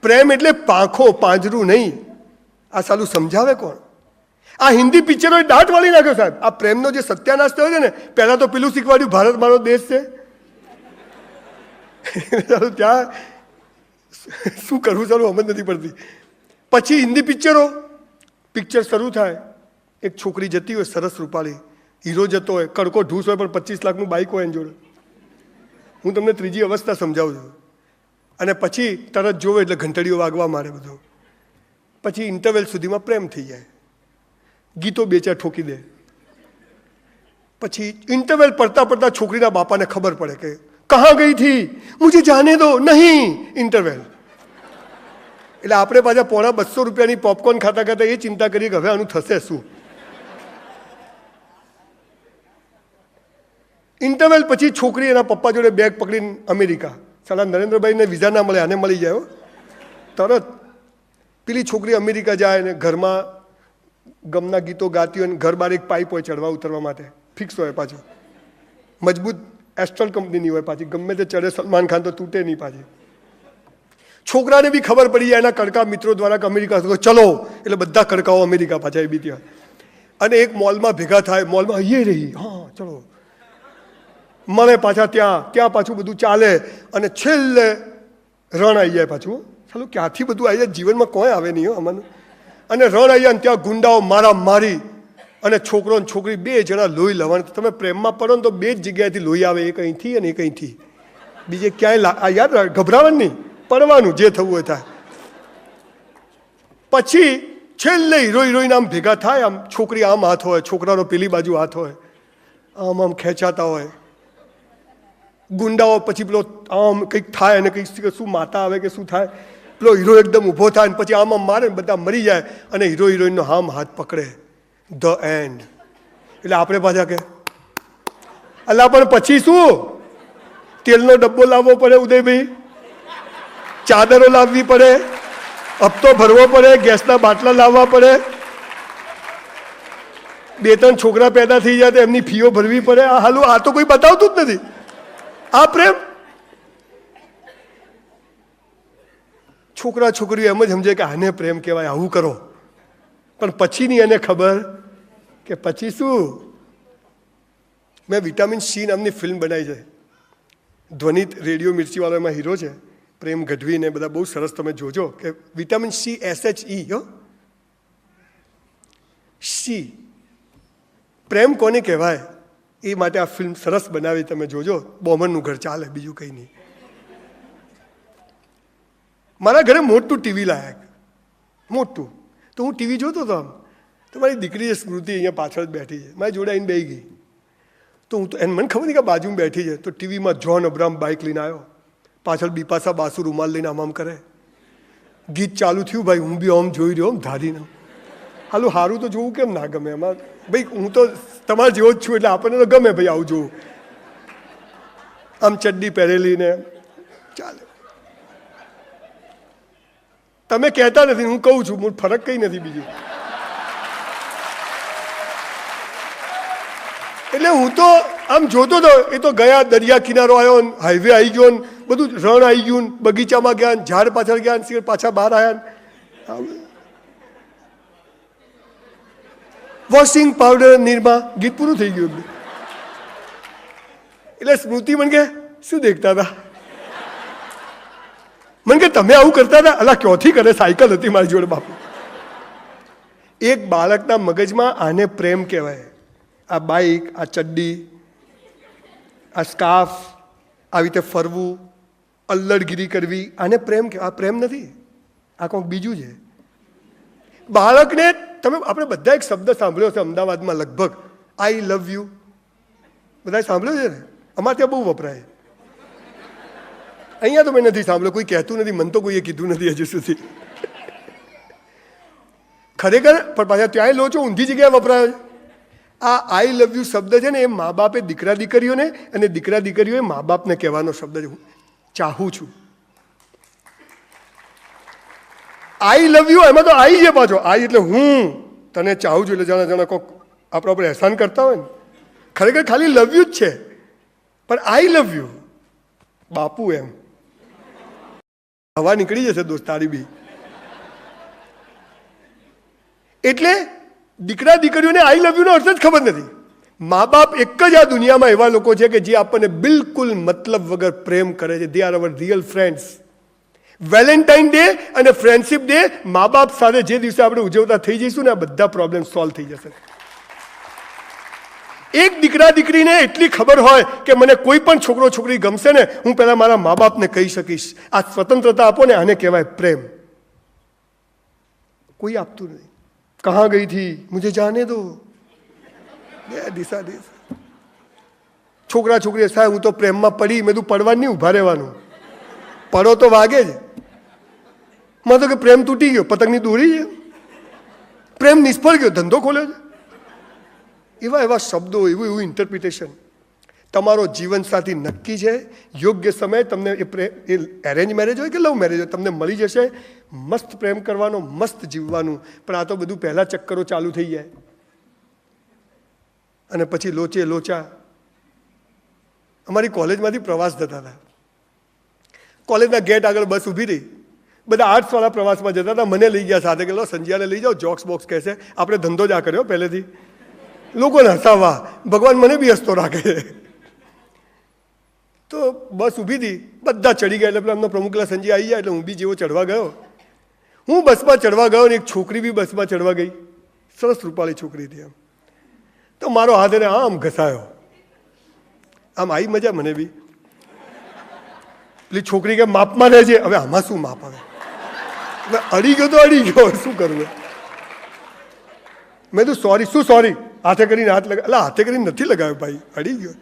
પ્રેમ એટલે પાંખો, પાંજરું નહીં. આ સાલું સમજાવે કોણ? આ હિન્દી પિક્ચરો દાંત વાળી નાખ્યો સાહેબ. આ પ્રેમનો જે સત્યાનાશ થયો છે ને, પહેલા તો પેલું શીખવાડ્યું ભારત મારો દેશ છે. ત્યાં શું કરવું ચાલું સમજ નથી પડતી. પછી હિન્દી પિક્ચર શરૂ થાય, એક છોકરી જતી હોય સરસ રૂપાળી, હીરો જતો હોય, કડકો ઢૂસ હોય, પણ 25 લાખનું બાઇક હોય એની જોડે. હું તમને ત્રીજી અવસ્થા સમજાવું છું. અને પછી તરત જોવે એટલે ઘંટડીઓ વાગવા મારે બધું. પછી ઇન્ટરવેલ સુધીમાં પ્રેમ થઈ જાય, ગીતો બે ચાર ઠોકી દે. પછી ઇન્ટરવેલ પડતા પડતા છોકરીના બાપાને ખબર પડે કે કહાં ગઈ થી, મુझे જાને દો. નહીં, ઇન્ટરવેલ. એટલે આપણે પાછા પોણા 200 રૂપિયાની પોપકોર્ન ખાતા ખાતા એ ચિંતા કરીએ કે હવે આનું થશે શું. ઇન્ટરવેલ પછી છોકરી એના પપ્પા જોડે બેગ પકડીને અમેરિકા. સાલા નરેન્દ્રભાઈને વિઝા ના મળે, આને મળી જાય તરત. પેલી છોકરી અમેરિકા જાય ને ઘરમાં ગમના ગીતો ગાતી હોય, ઘર બાર એક પાઇપ હોય ચડવા ઉતરવા માટે, ફિક્સ હોય પાછું, મજબૂત એસ્ટ્રલ કંપનીની હોય પાછી, ગમે તે ચડે સલમાન ખાન તો તૂટે નહીં પાછી. છોકરાને બી ખબર પડી જાય એના કડકા મિત્રો દ્વારા કે અમેરિકા ચલો, એટલે બધા કડકાઓ અમેરિકા પાછા એ બી ત્યાં. અને એક મોલમાં ભેગા થાય, મોલમાં અહીંયા રહી, હા ચલો મળે પાછા ત્યાં પાછું બધું ચાલે. અને છેલ્લે રણ આવી જાય પાછું. ચાલો ક્યાંથી બધું આવી જાય, જીવનમાં કોઈ આવે નહીં હો અમને. અને રણ આવી જાય ને ત્યાં ગુંડાઓ મારા મારી, અને છોકરો ને છોકરી બે જણા લોહી લવાણ. તમે પ્રેમમાં પડો ને તો બે જ જગ્યાએથી લોહી આવે, એક અહીંથી અને એક અહીંથી. બીજે ક્યાંય યાદ ગભરાવાનું નહીં, પડવાનું, જે થવું હોય થાય. પછી છેલ્લે હીરો હિરોઈન આમ ભેગા થાય, આમ છોકરી આમ હાથ હોય, છોકરાનો પેલી બાજુ હાથ હોય, આમ ખેંચાતા હોય. ગુંડાઓ પછી પેલો આમ કંઈક થાય અને કંઈક શું માતા આવે કે શું થાય, પેલો હીરો એકદમ ઊભો થાય ને પછી આમ મારે ને બધા મરી જાય, અને હીરો હિરોઈનનો આમ હાથ પકડે. The and. એટલે આપણે પાછા કે અલા પણ પછી શું? તેલનો ડબ્બો લાવવો પડે ઉદયભાઈ, ચાદરો લાવવી પડે, હપ્તો ભરવો પડે, ગેસના બાટલા લાવવા પડે, 2-3 છોકરા પેદા થઈ જાય તો એમની ફીઓ ભરવી પડે. આ હાલું આ તો કોઈ બતાવતું જ નથી. આ પ્રેમ? છોકરા છોકરીઓ એમ જ સમજે કે આને પ્રેમ કહેવાય, આવું કરો. પણ પછી નહીં એને ખબર કે પછી શું. મેં વિટામિન સી નામની ફિલ્મ બનાવી છે, ધ્વનિત રેડિયો મિર્ચીવાળો એમાં હીરો છે, પ્રેમ ગઢવી ને બધા બહુ સરસ. તમે જોજો કે વિટામિન સી SHE સી પ્રેમ કોને કહેવાય એ માટે આ ફિલ્મ સરસ બનાવી. તમે જોજો, બોમરનું ઘર ચાલે, બીજું કંઈ નહીં. મારા ઘરે મોટું ટીવી લાયક, મોટું. તો હું ટીવી જોતો હતો, આમ તો મારી દીકરી છે સ્મૃતિ અહીંયા પાછળ જ બેઠી છે, મારી જોડે આવીને બેસી ગઈ. તો હું તો એને મને ખબર નહીં કે બાજુમાં બેઠી છે. તો ટીવીમાં જ્હોન અબ્રાહમ બાઇક લઈને આવ્યો, પાછળ બિપાશા બાસુ રૂમાલ લઈને આમ કરે, ગીત ચાલુ થયું. ભાઈ હું બી આમ જોઈ રહ્યો, આમ ધારીને. હાલું સારું તો જોવું કેમ ના ગમે એમાં? ભાઈ હું તો તમારા જેવો જ છું, એટલે આપણને તો ગમે ભાઈ આવું જોવું. આમ ચડ્ડી પહેરેલી ને ચાલે. તમે કહેતા નથી, હું કહું છું, ફરક કંઈ નથી બીજું. એટલે હું તો આમ જોતો હતો. એ તો ગયા, દરિયા કિનારો આવ્યો, હાઈવે આવી ગયો, બધું રણ આવી ગયું, બગીચામાં ગયા, ઝાડ પાછળ ગયા, પાછા બહાર આવ્યા. વોશિંગ પાવડર નિરમા, ગીત પૂરું થઈ ગયું. એટલે સ્મૃતિ મને કે શું દેખતા હતા? મને કે તમે આવું કરતા હતા? અલા ક્યાંથી કરે, સાયકલ હતી મારી જોડે બાપુ. એક બાળકના મગજમાં આને પ્રેમ કહેવાય. આ બાઇક, આ ચડ્ડી, આ સ્કાર્ફ, આવી રીતે ફરવું, અલ્લડગીરી કરવી, આને પ્રેમ કહેવાય. આ પ્રેમ નથી, આ કંઈક બીજું છે. બાળકને તમે આપણે બધા એક શબ્દ સાંભળ્યો છે અમદાવાદમાં લગભગ, આઈ લવ યુ. બધા સાંભળ્યું છે ને? અમારે ત્યાં બહુ વપરાય. અહીંયા તો મેં નથી સાંભળ્યું, કોઈ કહેતું નથી, મને તો કોઈએ કીધું નથી હજુ સુધી. ખરેખર પણ પાછા ત્યાંય લોચો ઊંધી જગ્યાએ વપરાયો છે. આ આઈ લવ યુ શબ્દ છે ને એ મા બાપે દીકરા દીકરીઓને અને દીકરા દીકરીઓએ મા બાપને કહેવાનો શબ્દ છે. હું ચાહું છું, આઈ લવ યુ. એમાં તો આઈ છે પાછો. આઈ એટલે હું તને ચાહું છું. એટલે જાણે જાણે કોઈક આપણે આપણે એહસાન કરતા હોય ને. ખરેખર ખાલી લવ યુ જ છે, પણ આઈ લવ યુ બાપુ એમ. હવા નીકળી જશે દોસ્ત તારી બી. એટલે દીકરા દીકરીઓને આઈ લવ યુનો અર્થ જ ખબર નથી. મા બાપ એક જ આ દુનિયામાં એવા લોકો છે કે જે આપણને બિલકુલ મતલબ વગર પ્રેમ કરે છે. They are our real friends. Valentine day અને ફ્રેન્ડશિપ ડે મા બાપ સાથે જે દિવસે આપણે ઉજવતા થઈ જઈશું ને આ બધા પ્રોબ્લેમ સોલ્વ થઈ જશે. એક દીકરા દીકરીને એટલી ખબર હોય કે મને કોઈ પણ છોકરો છોકરી ગમશે ને હું પહેલાં મારા મા બાપને કહી શકીશ. આ સ્વતંત્રતા આપો ને આને કહેવાય પ્રેમ. કોઈ આપતું નથી. કહાં ગઈ થી મુझे જાને દો, દિશા દિશ. છોકરા છોકરી સાહેબ હું તો પ્રેમમાં પડી. મેં તું પડવા નહીં, ઊભા રહેવાનું. પડો તો વાગે જ. મને તો કે પ્રેમ તૂટી ગયો, પતંગની દોરી છે. પ્રેમ નિષ્ફળ ગયો, ધંધો ખોલ્યો છે. એવા એવા શબ્દો, એવું એવું ઇન્ટરપ્રિટેશન. તમારો જીવનસાથી નક્કી છે. યોગ્ય સમય તમને એ એરેન્જ મેરેજ હોય કે લવ મેરેજ હોય તમને મળી જશે. મસ્ત પ્રેમ કરવાનો, મસ્ત જીવવાનું. પણ આ તો બધું પહેલાં ચક્કરો ચાલુ થઈ જાય અને પછી લોચે લોચા. અમારી કોલેજમાંથી પ્રવાસ જતા હતા. કોલેજના ગેટ આગળ બસ ઊભી રહી. બધા આર્ટ્સવાળા પ્રવાસમાં જતા હતા. મને લઈ ગયા સાથે કે લો સંજ્યાને લઈ જાઓ, જોક્સ બોક્સ કહેશે. આપણે ધંધો જ આ કર્યો પહેલેથી, લોકોને હસાવવા. ભગવાન મને બી હસતો રાખે. તો બસ ઊભી હતી, બધા ચડી ગયા. એટલે પેલા એમનો પ્રમુખલા સંજય આવી ગયા એટલે હું બી જેવો ચડવા ગયો. હું બસમાં ચડવા ગયો ને એક છોકરી બી બસમાં ચડવા ગઈ. સરસ રૂપાળી છોકરી હતી. આમ તો મારો હાથ એને આમ ઘસાયો. આમ આવી મજા મને બી. પેલી છોકરી કે માપમાં રહેજે. હવે આમાં શું માપ આવે? અડી ગયો તો અડી ગયો, શું કરવું? મેં તું સોરી. શું સોરી? હાથે કરીને હાથ લગાવ. એટલે હાથે કરીને નથી લગાવ્યો ભાઈ, અડી ગયો.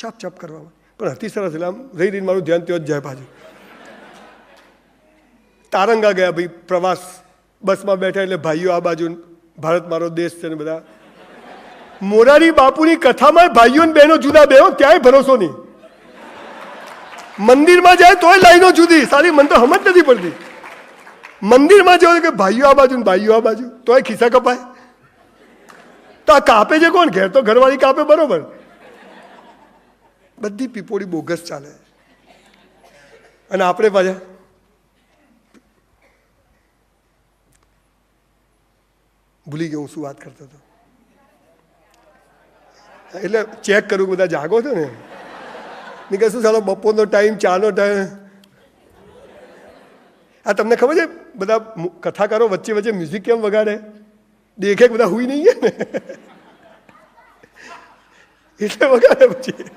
છાપ છાપ કરવામાં પણ હતી સરસ. એટલે આમ રહી રહીને મારું ધ્યાન ત્યાં જ જાય પાછું. તારંગા ગયા ભાઈ પ્રવાસ. બસમાં બેઠા એટલે ભાઈઓ આ બાજુ, ભારત મારો દેશ છે ને બધા. મોરારી બાપુની કથામાં ભાઈઓ ને બહેનો જુદા બે, ક્યાંય ભરોસો નહીં. મંદિરમાં જાય તોય લાઈનો જુદી. સારી મને તો સમજ નથી પડતી. મંદિરમાં જાવ કે ભાઈઓ આ બાજુ ને ભાઈઓ આ બાજુ, તોય ખિસ્સા કપાય. તો આ કાપે છે કોણ? ઘેર તો ઘરવાળી કાપે બરોબર. બધી પીપોડી બોગસ ચાલે. અને આપણે પાછા ભૂલી ગયો હું શું વાત કરતો હતો. એટલે ચેક કરું બધા જાગો છો ને. નહીં કે શું ચાલો બપોરનો ટાઈમ, ચાનો ટાઈમ. આ તમને ખબર છે બધા કથાકારો વચ્ચે વચ્ચે મ્યુઝિક કેમ વગાડે? દેખે બધા હુઈ નહીં ગયા ને એટલે વગાડે. પછી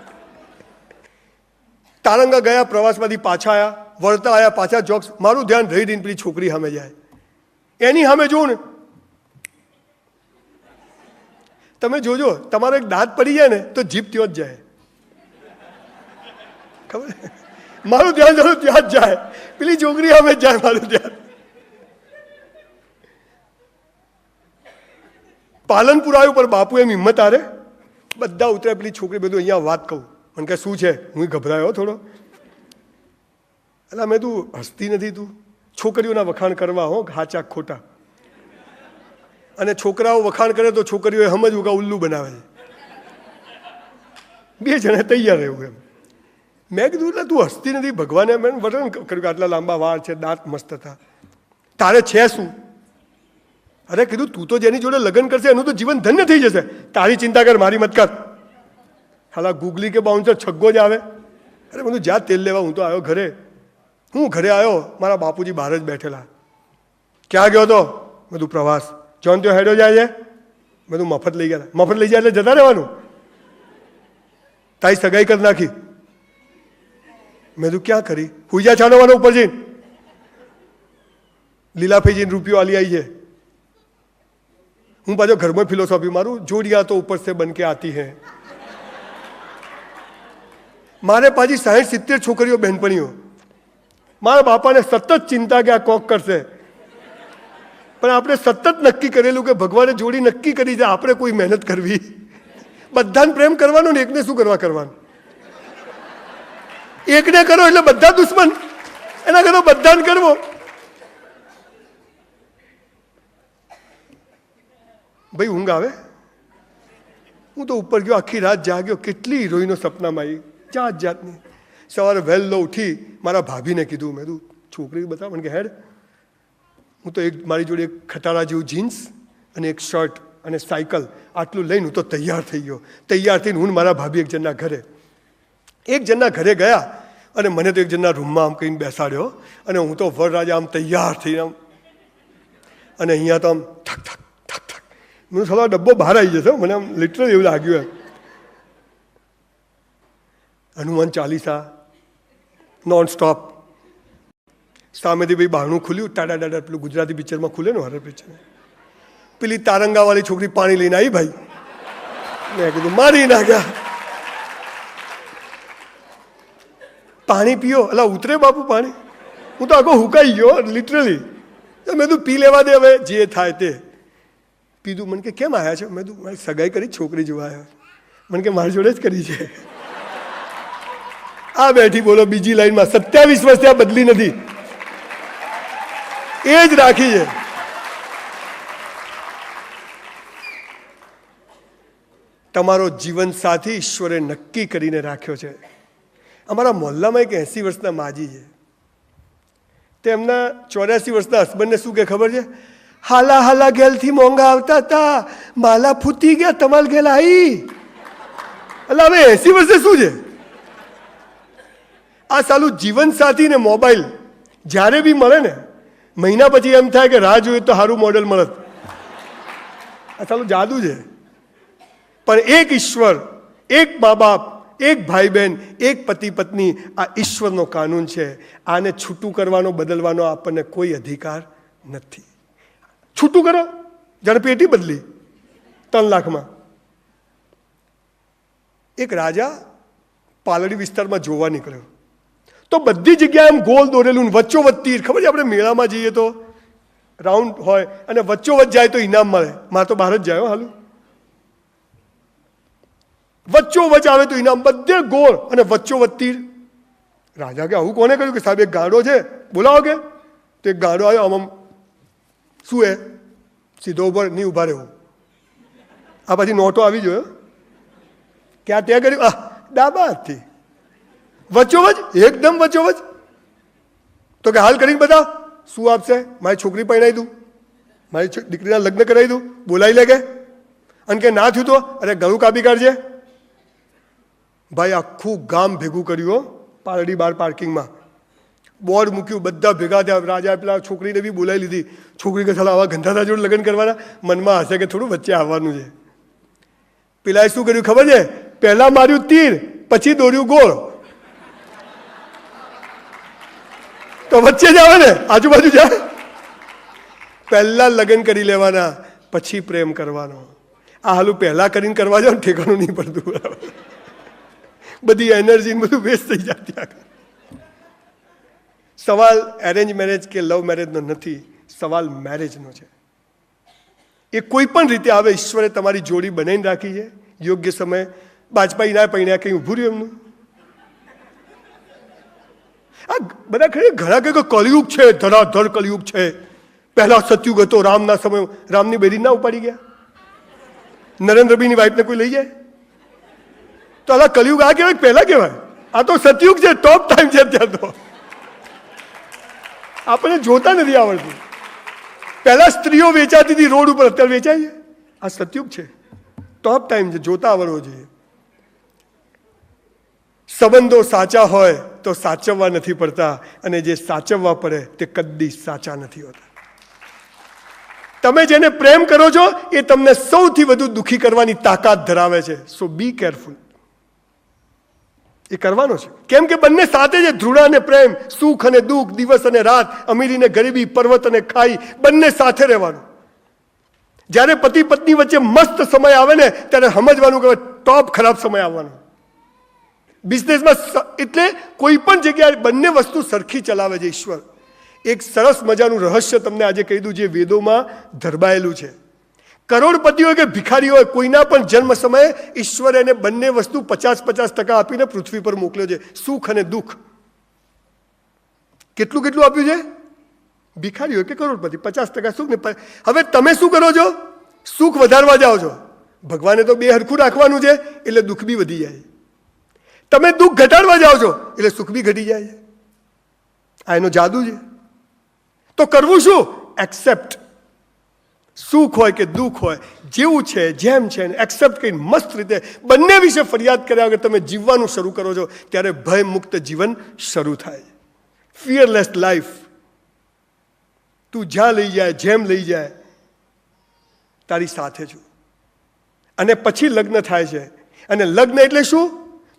તારંગા ગયા, પ્રવાસમાંથી પાછા આવ્યા, વળતા આવ્યા પાછા જોક્સ. મારું ધ્યાન રહી રહીને પેલી છોકરી સામે જાય. એની સામે જોઉં ને, તમે જોજો તમારો એક દાંત પડી જાય ને તો જીભ ત્યાં જ જાય. ખબર? મારું ધ્યાન જરૂર ત્યાં જ જાય. પેલી છોકરી સામે જ જાય મારું ધ્યાન. પાલનપુર આવ્યું પણ બાપુ એમ હિંમત હારે. બધા ઉતર્યા. પેલી છોકરી બધું અહીંયા વાત કહું. મને કે શું છે? હું ગભરાયો થોડો. એટલે મેં તું હસતી નથી? તું છોકરીઓના વખાણ કરવા હો, હાચા ખોટા. અને છોકરાઓ વખાણ કરે તો છોકરીઓએ સમજવું કે ઉલ્લુ બનાવે છે. બે જણે તૈયાર રહેવું એમ. મેં કીધું એટલે તું હસતી નથી? ભગવાને મેં વર્ણન કર્યું કે આટલા લાંબા વાળ છે, દાંત મસ્ત હતા. તારે છે શું? અરે કીધું તું તો જેની જોડે લગ્ન કરશે એનું તો જીવન ધન્ય થઈ જશે. તારી ચિંતા કર, મારી મત કર. હાલા ગુગલી કે બાઉન્સર છગ્ગો જ આવે. અરે બધું જ્યાં તેલ લેવા હું તો આવ્યો ઘરે. હું ઘરે આવ્યો, મારા બાપુજી બહાર જ બેઠેલા. ક્યાં ગયો તો? બધું પ્રવાસ. જોન ત્યાં હેડો જાય છે? બધું મફત લઈ ગયા. મફત લઈ જાય એટલે જતા રહેવાનું? તારી સગાઈ કરી નાખી. મેં તું ક્યાં કરી? હુઈ જા છાનોવાનો ઉપર જઈને. લીલાફી જઈને રૂપિયો આલી આવી છે. હું પાછો ઘરમાં ફિલોસોફી મારું, જોડિયા તો ઉપર સે બન કે આતી હૈ. મારે પાછી 60-70 છોકરીઓ બહેનપણીઓ. મારા બાપાને સતત ચિંતા કે આ કોક કરશે, પણ આપણે સતત નક્કી કરેલું કે ભગવાને જોડી નક્કી કરી છે, આપણે કોઈ મહેનત કરવી. બધાને પ્રેમ કરવાનો ને એકને શું કરવા કરવાનું? એકને કરો એટલે બધા દુશ્મન, એના કરતા બધાને કરવો. ભાઈ ઊંઘ આવે? હું તો ઉપર ગયો, આખી રાત જાગ્યો, કેટલી હિરોઈનો સપનામાં આવી, જાત જાતની. સવારે વહેલો ઉઠી મારા ભાભીને કીધું, મેં તું છોકરી બતાવ. મને કે હેડ. હું તો મારી જોડે એક ખટારા જેવું જીન્સ અને એક શર્ટ અને સાયકલ આટલું લઈને હું તો તૈયાર થઈ ગયો. તૈયાર થઈને હું મારા ભાભી એક જણના ઘરે ગયા અને મને તો એક જણના રૂમમાં આમ કહીને બેસાડ્યો અને હું તો વરરાજા આમ તૈયાર થઈને આમ, અને અહીંયા તો આમ થક થક થક થક મને થોડો ડબ્બો બહાર આવી જશે. મને આમ લિટરલી એવું લાગ્યું એમ. Hanuman Chalisa non stop. સામેથી ભાઈ બહારનું ખુલ્યું, ટાડા ટાડા, પેલું ગુજરાતી પિક્ચરમાં ખુલે ને, હોરર પિક્ચર. પેલી તારંગાવાળી છોકરી પાણી લઈને આવી ભાઈ. મેં કીધું મારી નાખ્યા. પાણી પીઓ. એટલે ઉતરે બાપુ પાણી? હું તો આખો હુકાઈ ગયો લિટરલી. મેં તું પી લેવા દે, હવે જે થાય તે. પીધું. મને કે કેમ આવ્યા છે? મેં તું મારી સગાઈ કરી, છોકરી જોવા આવ્યો. મને કે મારી જોડે જ કરી છે. આ બેઠી બોલો બીજી લાઈનમાં, 27 વર્ષથી આ બદલી નથી, એ જ રાખી છે. તમારો જીવન સાથી ઈશ્વરે નક્કી કરીને રાખ્યો છે. અમારા મોહલ્લામાં એક 80 વર્ષના માજી છે. તેમના 84 વર્ષના હસબન્ડને શું કે ખબર છે? હાલા હાલા ગેલથી મોંઘા આવતા હતા, માલા ફૂટી ગયા, તમાલ ગેલ આવી. એટલે હવે 80 વર્ષે શું છે? આ સાલું જીવન સાથી ને મોબાઈલ જ્યારે બી મળે ને, મહિના પછી એમ થાય કે રાહ જોઈએ તો સારું મોડેલ મળે. આ સાલું જાદુ છે. પણ એક ઈશ્વર, એક મા બાપ, એક ભાઈ બહેન, એક પતિ પત્ની, આ ઈશ્વરનો કાનૂન છે. આને છૂટું કરવાનો, બદલવાનો આપણને કોઈ અધિકાર નથી. છૂટું કરો, જાણે પેટી બદલી 3 લાખમાં. એક રાજા પાલડી વિસ્તારમાં જોવા નીકળ્યો તો બધી જગ્યાએ એમ ગોલ દોરેલું, વચ્ચોવચ્ચ તીર. ખબર છે આપણે મેળામાં જઈએ તો રાઉન્ડ હોય અને વચ્ચોવચ્ચ જાય તો ઇનામ મળે. મારે તો બહાર જ જાય હાલું. વચ્ચોવચ્ચ આવે તો ઇનામ, બધે ગોળ અને વચ્ચોવચ્ચ તીર. રાજા કે આવું કોને કહ્યું? કે સાહેબ એક ગાંડો છે, બોલાવો. કે તો એક ગાંડો આવ્યો. આમ શું હે? સીધો ઉપર નહીં ઉભા રહેવું. આ પછી નોટો આવી જોયો. ક્યાં ત્યાં કર્યું? ડાબા હાથથી વચ્ચોવચ, એકદમ વચ્ચોવચ. તો કે હાલ કરીને બતાવ, શું આપશે? મારી છોકરી પરણાવી દઉં, મારી દીકરીના લગ્ન કરાવી દઉં, બોલાવી લે. કે અને કે ના થયું તો અરે ગળું કાપી કાઢજે. ભાઈ આખું ગામ ભેગું કર્યું પાલડી બાર પાર્કિંગમાં. બોર્ડ મૂક્યું, બધા ભેગા થયા. રાજા પેલા છોકરીને બી બોલાવી લીધી. છોકરી કે આવા ગંધાતા જોડે લગ્ન કરવાના? મનમાં હશે કે થોડું વચ્ચે આવવાનું છે. પેલાએ શું કર્યું ખબર છે? પહેલા માર્યું તીર, પછી દોર્યું ગોળ. તો વચ્ચે જ આવે ને, આજુબાજુ જાય. પહેલા લગ્ન કરી લેવાના, પછી પ્રેમ કરવાનો. આ હાલું પહેલા કરીને કરવા જાવ ને ઠેકાણું નહીં પડતું. બરાબર? બધી એનર્જી બધું વેસ્ટ થઈ જાય. સવાલ એરેન્જ મેરેજ કે લવ મેરેજનો નથી, સવાલ મેરેજનો છે. એ કોઈ પણ રીતે આવે, ઈશ્વરે તમારી જોડી બનાવીને રાખી છે. યોગ્ય સમય બાજપાઈ ના પૈણ્યા કંઈ ઊભું રહ્યું એમનું. આ બધા ઘણા કે કલયુગ છે, ધરાધર કલયુગ છે. પહેલા સતયુગ હતો, રામના સમય રામની બેરી ના ઉપાડી ગયા. નરેન્દ્રભાઈની વાઈફને કોઈ લઈ જાય તો આ કલયુગ આ કહેવાય પહેલા કહેવાય? આ તો સતયુગ છે, ટોપ ટાઈમ છે અત્યારે તો. આપણને જોતા નથી આવડતું. પહેલા સ્ત્રીઓ વેચાતી હતી રોડ ઉપર, અત્યારે વેચાય છે. આ સતયુગ છે, ટોપ ટાઈમ છે, જોતા આવડવો જોઈએ. સંબંધો સાચા હોય તો સાચવવા નથી પડતા, અને જે સાચવવા પડે તે કદી સાચા નથી હોતા. તમે જેને પ્રેમ કરો છો એ તમને સૌથી વધુ દુઃખી કરવાની તાકાત ધરાવે છે. સો બી કેરફુલ. એ કરવાનો છે. કેમ કે બંને સાથે છે, ધૃણા અને પ્રેમ, સુખ અને દુઃખ, દિવસ અને રાત, અમીરી ને ગરીબી, પર્વત અને ખાઈ, બંને સાથે રહેવાનું. જ્યારે પતિ પત્ની વચ્ચે મસ્ત સમય આવે ને ત્યારે સમજવાનું કે ટોપ ખરાબ સમય આવવાનો. બિઝનેસમાં એટલે કોઈ પણ જગ્યાએ બંને વસ્તુ સરખી ચલાવે છે ઈશ્વર. એક સરસ મજાનું રહસ્ય તમને આજે કહી દઉં, જે વેદોમાં ધરબાયેલું છે. કરોડપતિ હોય કે ભિખારી હોય, કોઈના પણ જન્મ સમયે ઈશ્વરે એને બંને વસ્તુ 50-50% આપીને પૃથ્વી પર મોકલ્યો છે, સુખ અને દુઃખ. કેટલું કેટલું આપ્યું છે? ભિખારી હોય કે કરોડપતિ 50% સુખ ને. હવે તમે શું કરો છો? સુખ વધારવા જાઓ છો. ભગવાને તો બે હરખું રાખવાનું છે, એટલે દુઃખ બી વધી જાય. તમે દુઃખ ઘટાડવા જાઓ છો એટલે સુખ બી ઘટી જાય છે. આ એનો જાદુ છે. તો કરવું શું? એક્સેપ્ટ. સુખ હોય કે દુઃખ હોય, જેવું છે જેમ છે એક્સેપ્ટ કરીને મસ્ત રીતે બંને વિશે ફરિયાદ કર્યા વગર તમે જીવવાનું શરૂ કરો છો, ત્યારે ભય મુક્ત જીવન શરૂ થાય. Fearless life. તું જ્યાં લઈ જાય, જેમ લઈ જાય, તારી સાથે છું. અને પછી લગ્ન થાય છે. અને લગ્ન એટલે શું?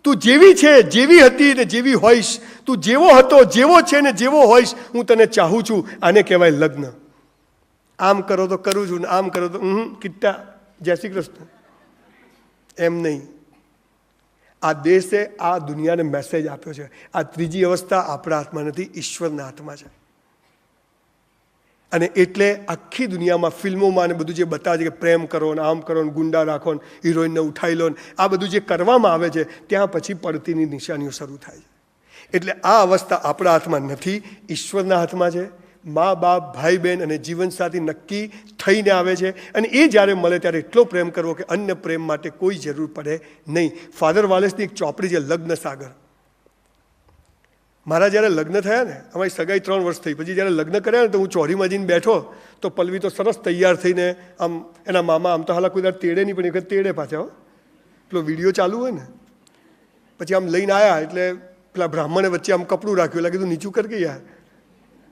તું જેવી છે, જેવી હતી ને જેવી હોઈશ, તું જેવો હતો, જેવો છે ને જેવો હોઈશ, હું તને ચાહું છું. આને કહેવાય લગ્ન. આમ કરો તો કરું છું, આમ કરો તો કિટ્ટા જય શ્રી કૃષ્ણ, એમ નહીં. આ દેશે આ દુનિયાને મેસેજ આપ્યો છે. આ ત્રીજી અવસ્થા આપણા હાથમાં નથી, ઈશ્વરના હાથમાં છે. અને એટલે આખી દુનિયામાં ફિલ્મોમાં ને બધું જે બતાવે છે કે પ્રેમ કરો ને આમ કરો ને ગુંડા રાખો ને હિરોઈનને ઉઠાઈ લો ને, આ બધું જે કરવામાં આવે છે ત્યાં પછી પડતીની નિશાનીઓ શરૂ થાય છે. એટલે આ અવસ્થા આપણા હાથમાં નથી, ઈશ્વરના હાથમાં છે. મા બાપ, ભાઈ બહેન અને જીવનસાથી નક્કી થઈને આવે છે. અને એ જ્યારે મળે ત્યારે એટલો પ્રેમ કરવો કે અન્ય પ્રેમ માટે કોઈ જરૂર પડે નહીં. ફાધર વાલેસની એક ચોપડી છે લગ્ન સાગર. મારા જ્યારે લગ્ન થયા ને, અમારી સગાઈ 3 વર્ષ થઈ, પછી જ્યારે લગ્ન કર્યા ને તો હું ચોરીમાં જઈને બેઠો તો પલ્લવી તો સરસ તૈયાર થઈને આમ એના મામા, આમ તો હાલા કોઈ વાર તેડે નહીં પણ એક તેડે પાછા. પેલો વિડીયો ચાલુ હોય ને પછી આમ લઈને આવ્યા એટલે પેલા બ્રાહ્મણે વચ્ચે આમ કપડું રાખ્યું, એટલે કીધું નીચું કર કે યાર.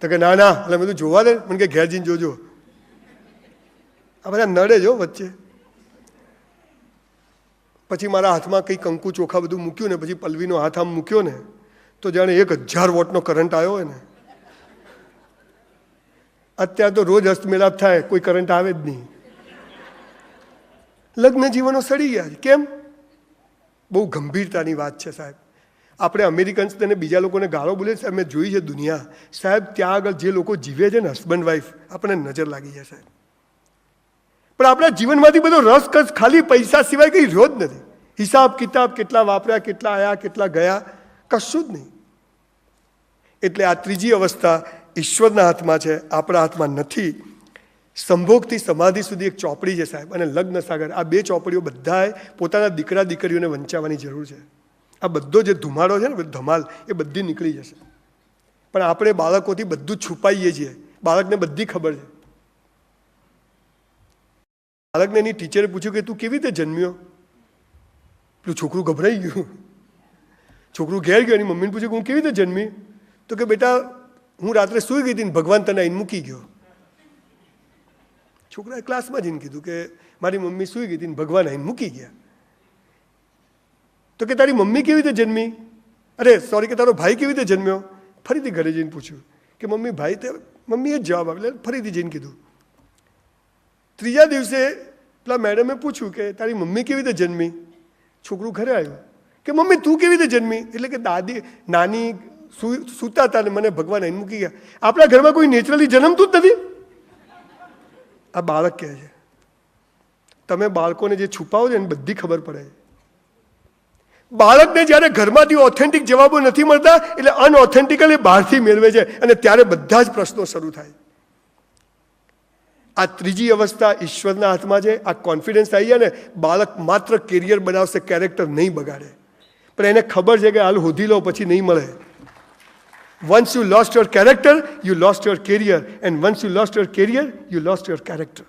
તો કે ના ના, એટલે મેં કીધું જોવા દે, મને કે ઘેર જઈને જોજો. આ બધા નડે જો વચ્ચે. પછી મારા હાથમાં કંઈ કંકુ ચોખા બધું મૂક્યું ને પછી પલ્લવીનો હાથ આમ મૂક્યો ને તો જાણે 1000 વોટનો કરંટ આવ્યો હોય ને. અત્યારે તો રોજ હસ્તમેળાપ થાય, કોઈ કરંટ આવે જ નહીં. લગ્ન જીવનો સડી ગયા છે. કેમ? બહુ ગંભીરતાની વાત છે સાહેબ. આપણે અમેરિકન્સ અને બીજા લોકોને ગાળો બોલે છે, અમે જોઈ છે દુનિયા સાહેબ. ત્યાં આગળ જે લોકો જીવે છે ને હસબન્ડ વાઈફ, આપણને નજર લાગી જાય સાહેબ. પણ આપણા જીવનમાંથી બધો રસ કસ ખાલી પૈસા સિવાય કંઈ રહ્યો જ નથી. હિસાબ કિતાબ, કેટલા વાપર્યા, કેટલા આવ્યા, કેટલા ગયા, કશું જ નહીં. એટલે આ ત્રીજી અવસ્થા ઈશ્વરના હાથમાં છે, આપણા હાથમાં નથી. સંભોગથી સમાધિ સુધી એક ચોપડી છે સાહેબ, અને લગ્ન સાગર. આ 2 ચોપડીઓ બધાએ પોતાના દીકરા દીકરીઓને વંચાવવાની જરૂર છે. આ બધો જે ધુમાડો છે ને, ધમાલ, એ બધી નીકળી જશે. પણ આપણે બાળકોથી બધું છુપાઈએ છીએ. બાળકને બધી ખબર છે. બાળકને એની ટીચરે પૂછ્યું કે તું કેવી રીતે જન્મ્યો? પેલું છોકરું ગભરાઈ ગયું. છોકરું ઘેર ગયો, એની મમ્મીને પૂછ્યું કે હું કેવી રીતે જન્મી? તો કે બેટા હું રાત્રે સૂઈ ગઈ હતી ને ભગવાન તને આવીને મૂકી ગયો. છોકરાએ ક્લાસમાં જઈને કીધું કે મારી મમ્મી સૂઈ ગઈ હતી ને ભગવાન આવીને મૂકી ગયા. તો કે તારી મમ્મી કેવી રીતે જન્મી? અરે સોરી, કે તારો ભાઈ કેવી રીતે જન્મ્યો? ફરીથી ઘરે જઈને પૂછ્યું કે મમ્મી ભાઈ, તે મમ્મીએ જ જવાબ આપ્યો, ફરીથી જઈને કીધું. ત્રીજા દિવસે પેલા મેડમે પૂછ્યું કે તારી મમ્મી કેવી રીતે જન્મી? છોકરું ઘરે આવ્યું કે મમ્મી તું કેવી રીતે જન્મી? એટલે કે દાદી નાની સૂતા હતા ને મને ભગવાન આવીને મૂકી ગયા. આપણા ઘરમાં કોઈ નેચરલી જન્મતું જ નથી. આ બાળક કહે છે. તમે બાળકોને જે છુપાવો છો એને બધી ખબર પડે. બાળકને જ્યારે ઘરમાંથી ઓથેન્ટિક જવાબો નથી મળતા એટલે અનઓથેન્ટિકલી બહારથી મેળવે છે, અને ત્યારે બધા જ પ્રશ્નો શરૂ થાય. આ ત્રીજી અવસ્થા ઈશ્વરના હાથમાં છે. આ કોન્ફિડન્સ આવી જાય ને, બાળક માત્ર કેરિયર બનાવશે, કેરેક્ટર નહીં બગાડે. પણ એને ખબર છે કે હાલ હોધી લો પછી નહીં મળે. Once you lost your character, you lost your career. And once you lost your career, you lost your character.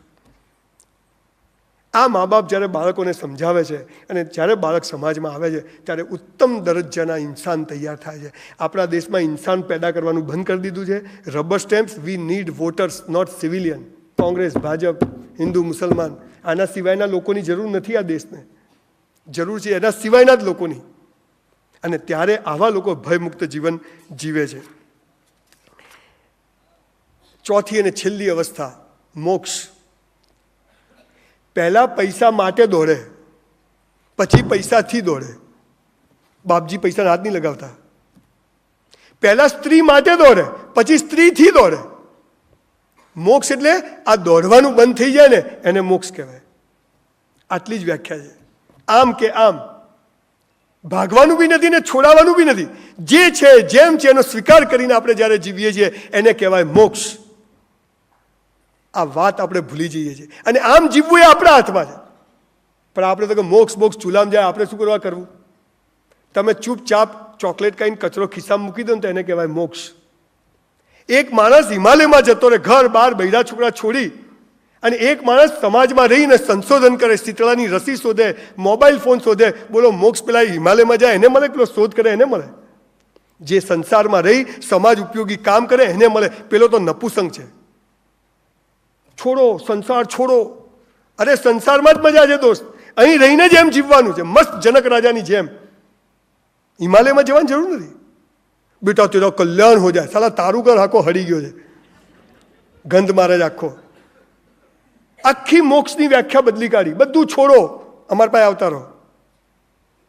આ મા બાપ જ્યારે બાળકોને સમજાવે છે અને જ્યારે બાળક સમાજમાં આવે છે ત્યારે ઉત્તમ દરજ્જાના ઇન્સાન તૈયાર થાય છે. આપણા દેશમાં ઇન્સાન પેદા કરવાનું બંધ કરી દીધું છે. Rubber stamps, we need voters, not civilian. Congress, Bhajap, Hindu, મુસલમાન, આના સિવાયના લોકોની જરૂર નથી. આ દેશને જરૂર છે એના સિવાયના જ લોકોની. અને ત્યારે આવા લોકો ભયમુક્ત જીવન જીવે છે. ચોથી અને છેલ્લી અવસ્થા, મોક્ષ. પહેલા પૈસા માટે દોડે, પછી પૈસાથી દોડે. બાપજી પૈસા હાથ નહીં લગાવતા. પહેલા સ્ત્રી માટે દોડે, પછી સ્ત્રીથી દોડે. મોક્ષ એટલે આ દોડવાનું બંધ થઈ જાય ને એને મોક્ષ કહેવાય. આટલી જ વ્યાખ્યા છે. આમ કે આમ ભાગવાનું બી નથી ને છોડાવવાનું બી નથી. જે છે જેમ છે એનો સ્વીકાર કરીને આપણે જ્યારે જીવીએ છીએ એને કહેવાય મોક્ષ. આ વાત આપણે ભૂલી જઈએ છીએ. અને આમ જીવવું એ આપણા હાથમાં છે. પણ આપણે તો કે મોક્ષ મોક્ષ ચૂલામાં જાય, આપણે શું કરવા કરવું? તમે ચૂપચાપ ચોકલેટ ખાઈને કચરો ખિસ્સામાં મૂકી દો ને તો એને કહેવાય મોક્ષ. એક માણસ હિમાલયમાં જતો રહે, ઘર બાર બૈરા છોકરા છોડી, અને એક માણસ સમાજમાં રહીને સંશોધન કરે, શીતળાની રસી શોધે, મોબાઈલ ફોન શોધે. બોલો મોક્ષ પેલા હિમાલયમાં જાય એને મળે, પેલો શોધ કરે એને મળે? જે સંસારમાં રહી સમાજ ઉપયોગી કામ કરે એને મળે. પેલો તો નપુસંગ છે. છોડો સંસાર, છોડો. અરે સંસારમાં જ મજા છે દોસ્ત. અહીં રહીને જ એમ જીવવાનું છે, મસ્ત જનક રાજાની જેમ. હિમાલયમાં જવાની જરૂર નથી. બેટા તેરો કલ્યાણ હો જાય. સાલા તારું ઘર આખો હળી ગયો છે, ગંધ મારે જ આખો. આખી મોક્ષની વ્યાખ્યા બદલી કાઢી. બધું છોડો, અમારા પાસે આવતા રહો.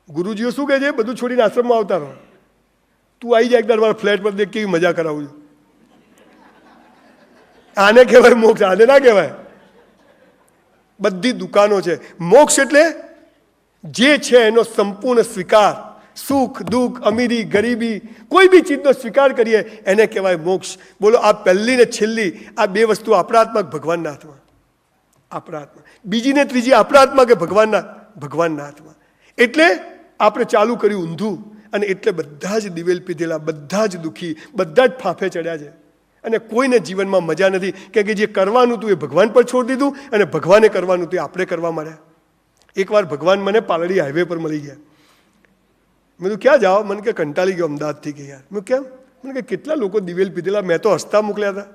ગુરુજીઓ શું કહે છે? બધું છોડીને આશ્રમમાં આવતા રહો. તું આવી જાય એકવાર મારા ફ્લેટ પર, દેખ કેવી મજા કરાવું છું. આને કહેવાય મોક્ષ, આને ના કહેવાય. બધી દુકાનો છે. મોક્ષ એટલે જે છે એનો સંપૂર્ણ સ્વીકાર. સુખ દુઃખ, અમીરી ગરીબી, કોઈ બી ચીજનો સ્વીકાર કરીએ એને કહેવાય મોક્ષ. બોલો આ પહેલી ને છેલ્લી આ બે વસ્તુ આપણા હાથમાં, ભગવાનના હાથમાં. આપણા હાથમાં. બીજી ને ત્રીજી આપણા હાથમાં કે ભગવાનના હાથમાં. એટલે આપણે ચાલુ કર્યું ઊંધું, અને એટલે બધા જ દિવેલ પીધેલા, બધા જ દુઃખી, બધા જ ફાંફે ચડ્યા છે. અને કોઈને જીવનમાં મજા નથી, કે જે કરવાનું હતું એ ભગવાન પર છોડી દીધું, અને ભગવાને કરવાનું હતું એ આપણે કરવા માંડ્યા. એકવાર ભગવાન મને પાલડી હાઈવે પર મળી ગયા. મેં તો ક્યાં જાઓ? મને કે કંટાળી ગયો અમદાવાદથી. કે યાર. મેં કેમ? મને કે કેટલા લોકો દિવેલ પીધેલા, મેં તો હસતા મોકલ્યા હતા.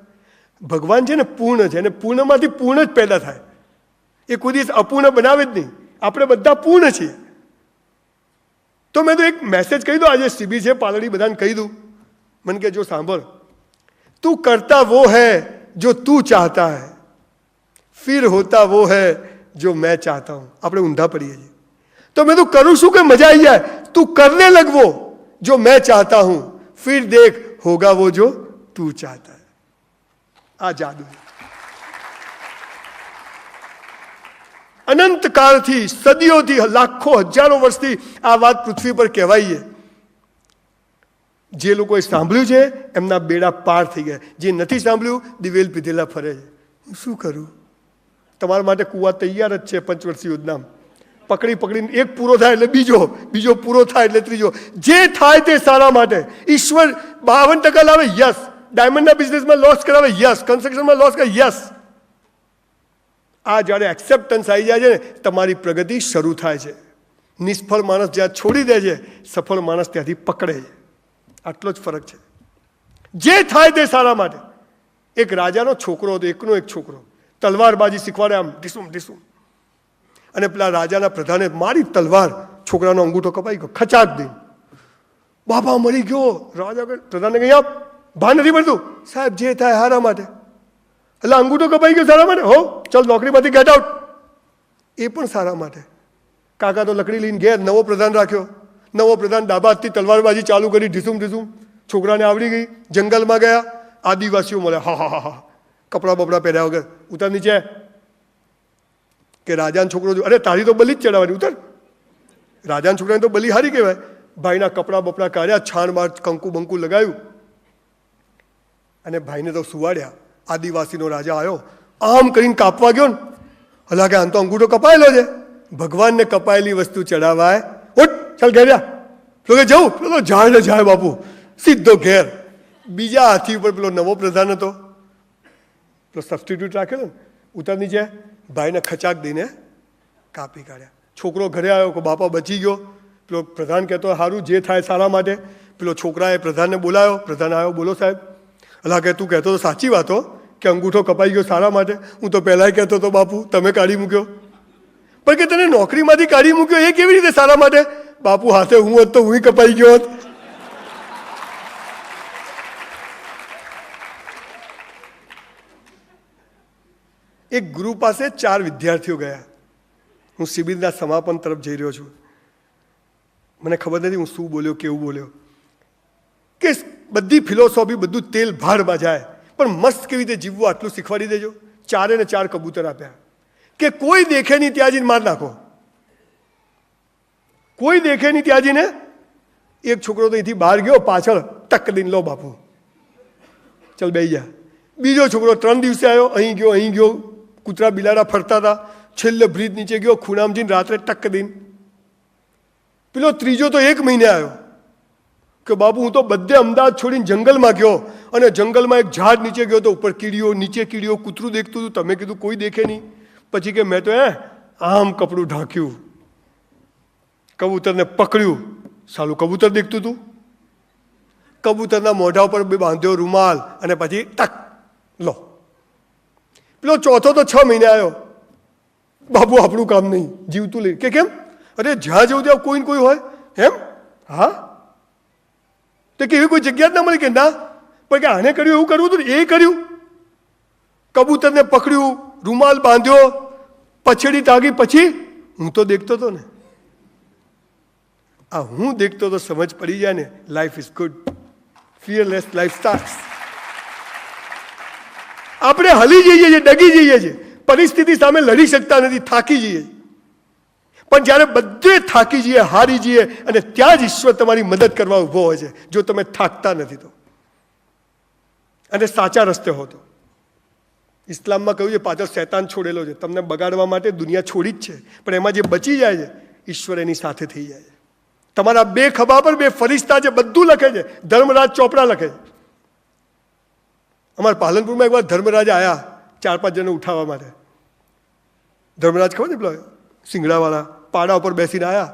ભગવાન છે ને પૂર્ણ છે, અને પૂર્ણમાંથી પૂર્ણ જ પેદા થાય. એ કોઈ દિવસ અપૂર્ણ બનાવે જ નહીં. આપણે બધા પૂર્ણ છીએ. તો મેં તો એક મેસેજ કહી દો, આજે શિબિર છે પાલડી, બધાને કહી દઉં. મને કે જો સાંભળ, तू करता वो है जो तू चाहता है, फिर होता वो है जो मैं चाहता हूं. આપણે ઊંધા પડીએ છીએ. તો મેં તું કરું શું કે મજા આવી જાય? તું કરને લગ वो जो मैं चाहता हूं, फिर देख होगा वो जो तू चाहता है. આ જાદુ. અનંત કાળથી, સદીઓથી, લાખો હજારો વર્ષથી આ વાત પૃથ્વી પર કહેવાય છે. જે લોકોએ સાંભળ્યું છે એમના બેડા પાર થઈ ગયા. જે નથી સાંભળ્યું દિવેલ પીધેલા ફરે છે. હું શું કરું? તમારા માટે કુવા તૈયાર જ છે પંચવર્ષીય યોજના. પકડીને એક પૂરો થાય એટલે બીજો પૂરો થાય એટલે ત્રીજો. જે થાય તે સારા માટે. ઈશ્વર 52% લાવે, યસ. ડાયમંડના બિઝનેસમાં લોસ કરાવે, યસ. કન્સ્ટ્રક્શનમાં લોસ કરે, યસ. આ જ્યારે એક્સેપ્ટન્સ આવી જાય છે ને, તમારી પ્રગતિ શરૂ થાય છે. નિષ્ફળ માણસ જ્યાં છોડી દે છે, સફળ માણસ ત્યાંથી પકડે છે. આટલો જ ફરક છે. જે થાય તે સારા માટે. એક રાજાનો છોકરો હતો, એકનો એક છોકરો. તલવારબાજી શીખવાડે, આમ ઢીસુમ ઢીસુમ. અને પેલા રાજાના પ્રધાને મારી તલવાર, છોકરાનો અંગૂઠો કપાઈ ગયો, ખચાક દઈ. બાપા મરી ગયો. રાજા પ્રધાને કહી આપ ભાન નથી પડતું. સાહેબ જે થાય સારા માટે. એટલે અંગૂઠો કપાઈ ગયો સારા માટે? હો ચાલ નોકરીમાંથી ગેટ આઉટ. એ પણ સારા માટે. કાકા તો લકડી લઈને ઘેર નવો પ્રધાન રાખ્યો. નવો પ્રધાન ડાબા હાથથી તલવારબાજી ચાલુ કરી, ઢીસુમ ઢીસુમ. છોકરાને આવડી ગઈ. જંગલમાં ગયા, આદિવાસીઓ મળ્યા. હા કપડાં બપડા પહેર્યા વગર. ઉતર નીચે. કે રાજાનો છોકરો, અરે તારી તો બલી જ ચડાવવાની, ઉતર. રાજાના છોકરાની તો બલી હારી કહેવાય. ભાઈના કપડાં બપડા કાઢ્યા, છાણ બાર કંકુ બંકુ લગાવ્યું, અને ભાઈને તો સુવાડ્યા. આદિવાસીનો રાજા આવ્યો, આમ કરીને કાપવા ગયો ને, હલા કે આમ તો અંગૂઠો કપાયેલો છે. ભગવાનને કપાયેલી વસ્તુ ચડાવાય? ઉઠ ચાલ ઘેર જા. પેલો કે જવું? પેલો જાય ને જાય બાપુ, સીધો ઘેર. બીજા હાથી ઉપર પેલો નવો પ્રધાન હતો, પેલો સબસ્ટિટ્યૂટ રાખેલો ને, ઉતર નીચે. ભાઈને ખચાક દઈને કાપી કાઢ્યા. છોકરો ઘરે આવ્યો કે બાપા બચી ગયો. પેલો પ્રધાન કહેતો સારું જે થાય સારા માટે. પેલો છોકરાએ પ્રધાનને બોલાવ્યો. પ્રધાન આવ્યો, બોલો સાહેબ. અલા કે તું કહેતો તો સાચી વાતો કે અંગૂઠો કપાઈ ગયો સારા માટે. હું તો પહેલાંય કહેતો હતો બાપુ તમે કાઢી મૂક્યો. પણ કે તને નોકરીમાંથી કાઢી મૂક્યો એ કેવી રીતે સારા માટે? બાપુ હાથે હું હોત તો હું કપાઈ ગયો હોત. એક ગુરુ પાસે 4 વિદ્યાર્થીઓ ગયા. હું શિબિરના સમાપન તરફ જઈ રહ્યો છું. મને ખબર નથી હું શું બોલ્યો, કેવું બોલ્યો. કે બધી ફિલોસોફી બધું તેલ ભાડમાં જાય, પણ મસ્ત કેવી રીતે જીવવું આટલું શીખવાડી દેજો. 4 ને 4 કબૂતર આપ્યા કે કોઈ દેખે નહીં ત્યાં જઈને માર નાખો. કોઈ દેખે નહીં ત્યાં જઈને. એક છોકરો તો અહીંથી બહાર ગયો, પાછળ ટક દઈને લો બાપુ ચલ બેસી જા. બીજો છોકરો 3 દિવસે આવ્યો, અહીં ગયો. કૂતરા બિલાડા ફરતા હતા. છેલ્લે બ્રિજ નીચે ગયો, ખૂણામાં જઈને રાત્રે ટક દઈને. પેલો ત્રીજો તો 1 મહિને આવ્યો કે બાપુ હું તો બધે અમદાવાદ છોડીને જંગલમાં ગયો, અને જંગલમાં એક ઝાડ નીચે ગયો તો ઉપર કીડીઓ, નીચે કીડીઓ, કૂતરું દેખતું હતું. તમે કીધું કોઈ દેખે નહીં. પછી કે મેં તો આમ કપડું ઢાંક્યું, કબૂતરને પકડ્યું, સાલું કબૂતર દેખતું હતું. કબૂતરના મોઢા ઉપર બાંધ્યો રૂમાલ, અને પછી ટક લો. પેલો ચોથો તો 6 મહિને આવ્યો. બાબુ આપણું કામ નહીં, જીવતું લઈ. કે કેમ? અરે જ્યાં જવું ત્યાં કોઈ ને કોઈ હોય. એમ? હા. તો કે એવી કોઈ જગ્યા જ ના મળી કે ના. પણ કે આને કર્યું એવું કરવું હતું, એ કર્યું. કબૂતરને પકડ્યું, રૂમાલ બાંધ્યો, પછેડી તાગી. પછી હું તો દેખતો હતો ને. આ હું દેખતો તો સમજ પડી જાય ને. Life is good. Fearless life starts. આપણે હલી જઈએ છીએ, ડગી જઈએ છીએ, પરિસ્થિતિ સામે લડી શકતા નથી, થાકી જઈએ. પણ જ્યારે બધે થાકી જઈએ, હારી જઈએ, અને ત્યાં જ ઈશ્વર તમારી મદદ કરવા ઊભો હોય છે, જો તમે થાકતા નથી તો, અને સાચા રસ્તે હો તો. ઇસ્લામમાં કહ્યું છે પાછળ શૈતાન છોડેલો છે તમને બગાડવા માટે. દુનિયા છોડી જ છે, પણ એમાં જે બચી જાય છે ઈશ્વર એની સાથે થઈ જાય છે. તમારા 2 ખભા પર 2 ફરિશ્તા છે, બધું લખે છે. ધર્મરાજ ચોપડા લખે છે. અમારા પાલનપુરમાં એકવાર ધર્મરાજ આવ્યા 4-5 જણને ઉઠાવવા માટે. ધર્મરાજ ખબર ને પેલા સિંગડાવાળા પાડા ઉપર બેસીને આવ્યા.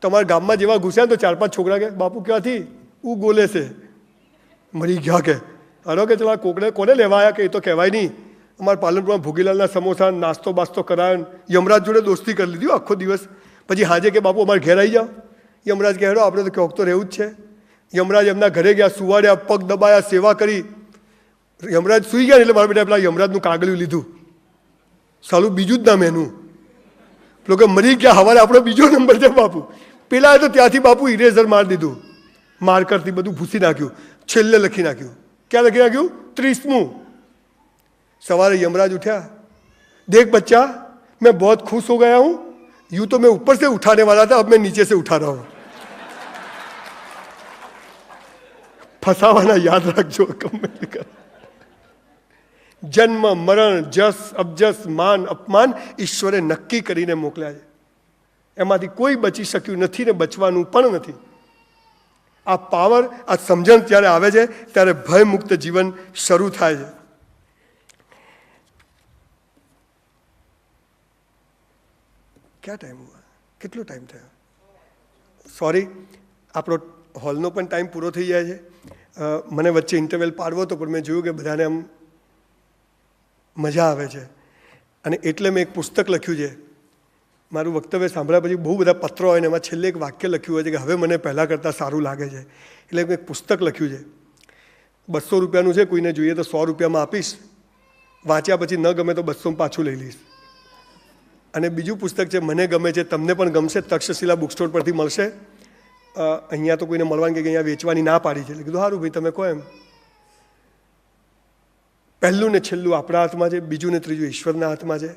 તમારા ગામમાં જેવા ઘૂસ્યા ને તો 4-5 છોકરા કે બાપુ ક્યાંથી? હું ગોલે છે. મરી ગયા કે હાલો કે ચલો કોકને કોને લેવા આવ્યા કે એ તો કહેવાય નહીં. અમારા પાલનપુરમાં ભોગીલાલના સમોસા નાસ્તો બાસ્તો કરાયો. યમરાજ જોડે દોસ્તી કરી લીધી આખો દિવસ. પછી હાજે કે બાપુ અમારે ઘેર આવી જાઓ. યમરાજ કે હેડો આપણે તો ક્યાંક તો રહેવું જ છે. યમરાજ એમના ઘરે ગયા, સુવાડ્યા, પગ દબાયા, સેવા કરી. યમરાજ સૂઈ ગયા એટલે મારા બેટા પેલા યમરાજનું કાગળિયું લીધું. સાલું બીજું જ નામ એનું. પેલો કે મરી ગયા, હવારે આપણો બીજો નંબર છે બાપુ. પેલા તો ત્યાંથી બાપુ ઇરેઝર મારી દીધું, માર્કરથી બધું ભૂસી નાખ્યું. છેલ્લે લખી નાખ્યું. ક્યાં લખી નાખ્યું? 30મું. સવારે यमराज उठा, देख बच्चा मैं बहुत खुश हो गया हूं, यूं तो मैं ऊपर से उठाने वाला था, अब मैं नीचे से उठा रहा हूं. फसावाना याद रखજો. जन्म मरण जस अबजस मान अपमान ईश्वरे नक्की કરીને મોકલ્યા છે. એમાંથી કોઈ બચી શક્યું નથી ને બચવાનું પણ નથી. આ પાવર, આ સમજણ જ્યારે આવે છે ત્યારે ભયમુક્ત જીવન શરૂ થાય છે. ક્યાં ટાઈમ હુઆ? કેટલો ટાઈમ થયો? સોરી, આપણો હોલનો પણ ટાઈમ પૂરો થઈ જાય છે. મને વચ્ચે ઇન્ટરવેલ પાડવો હતો પણ મેં જોયું કે બધાને આમ મજા આવે છે અને એટલે મેં એક પુસ્તક લખ્યું છે. મારું વક્તવ્ય સાંભળ્યા પછી બહુ બધા પત્રો હોય ને એમાં છેલ્લે એક વાક્ય લખ્યું હોય છે કે હવે મને પહેલાં કરતાં સારું લાગે છે. એટલે મેં એક પુસ્તક લખ્યું છે. 200 રૂપિયાનું છે, કોઈને જોઈએ તો 100 રૂપિયામાં આપીશ. વાંચ્યા પછી ન ગમે તો 200 પાછું લઈ લઈશ. અને બીજું પુસ્તક છે, મને ગમે છે, તમને પણ ગમશે, તક્ષશિલા બુક સ્ટોર પરથી મળશે. અહીંયા તો કોઈને મળવાની કે અહીંયા વેચવાની ના પાડી છે. એટલે કીધું સારું ભાઈ તમે કહો એમ. પહેલું ને છેલ્લું આપણા હાથમાં છે, બીજું ને ત્રીજું ઈશ્વરના હાથમાં છે.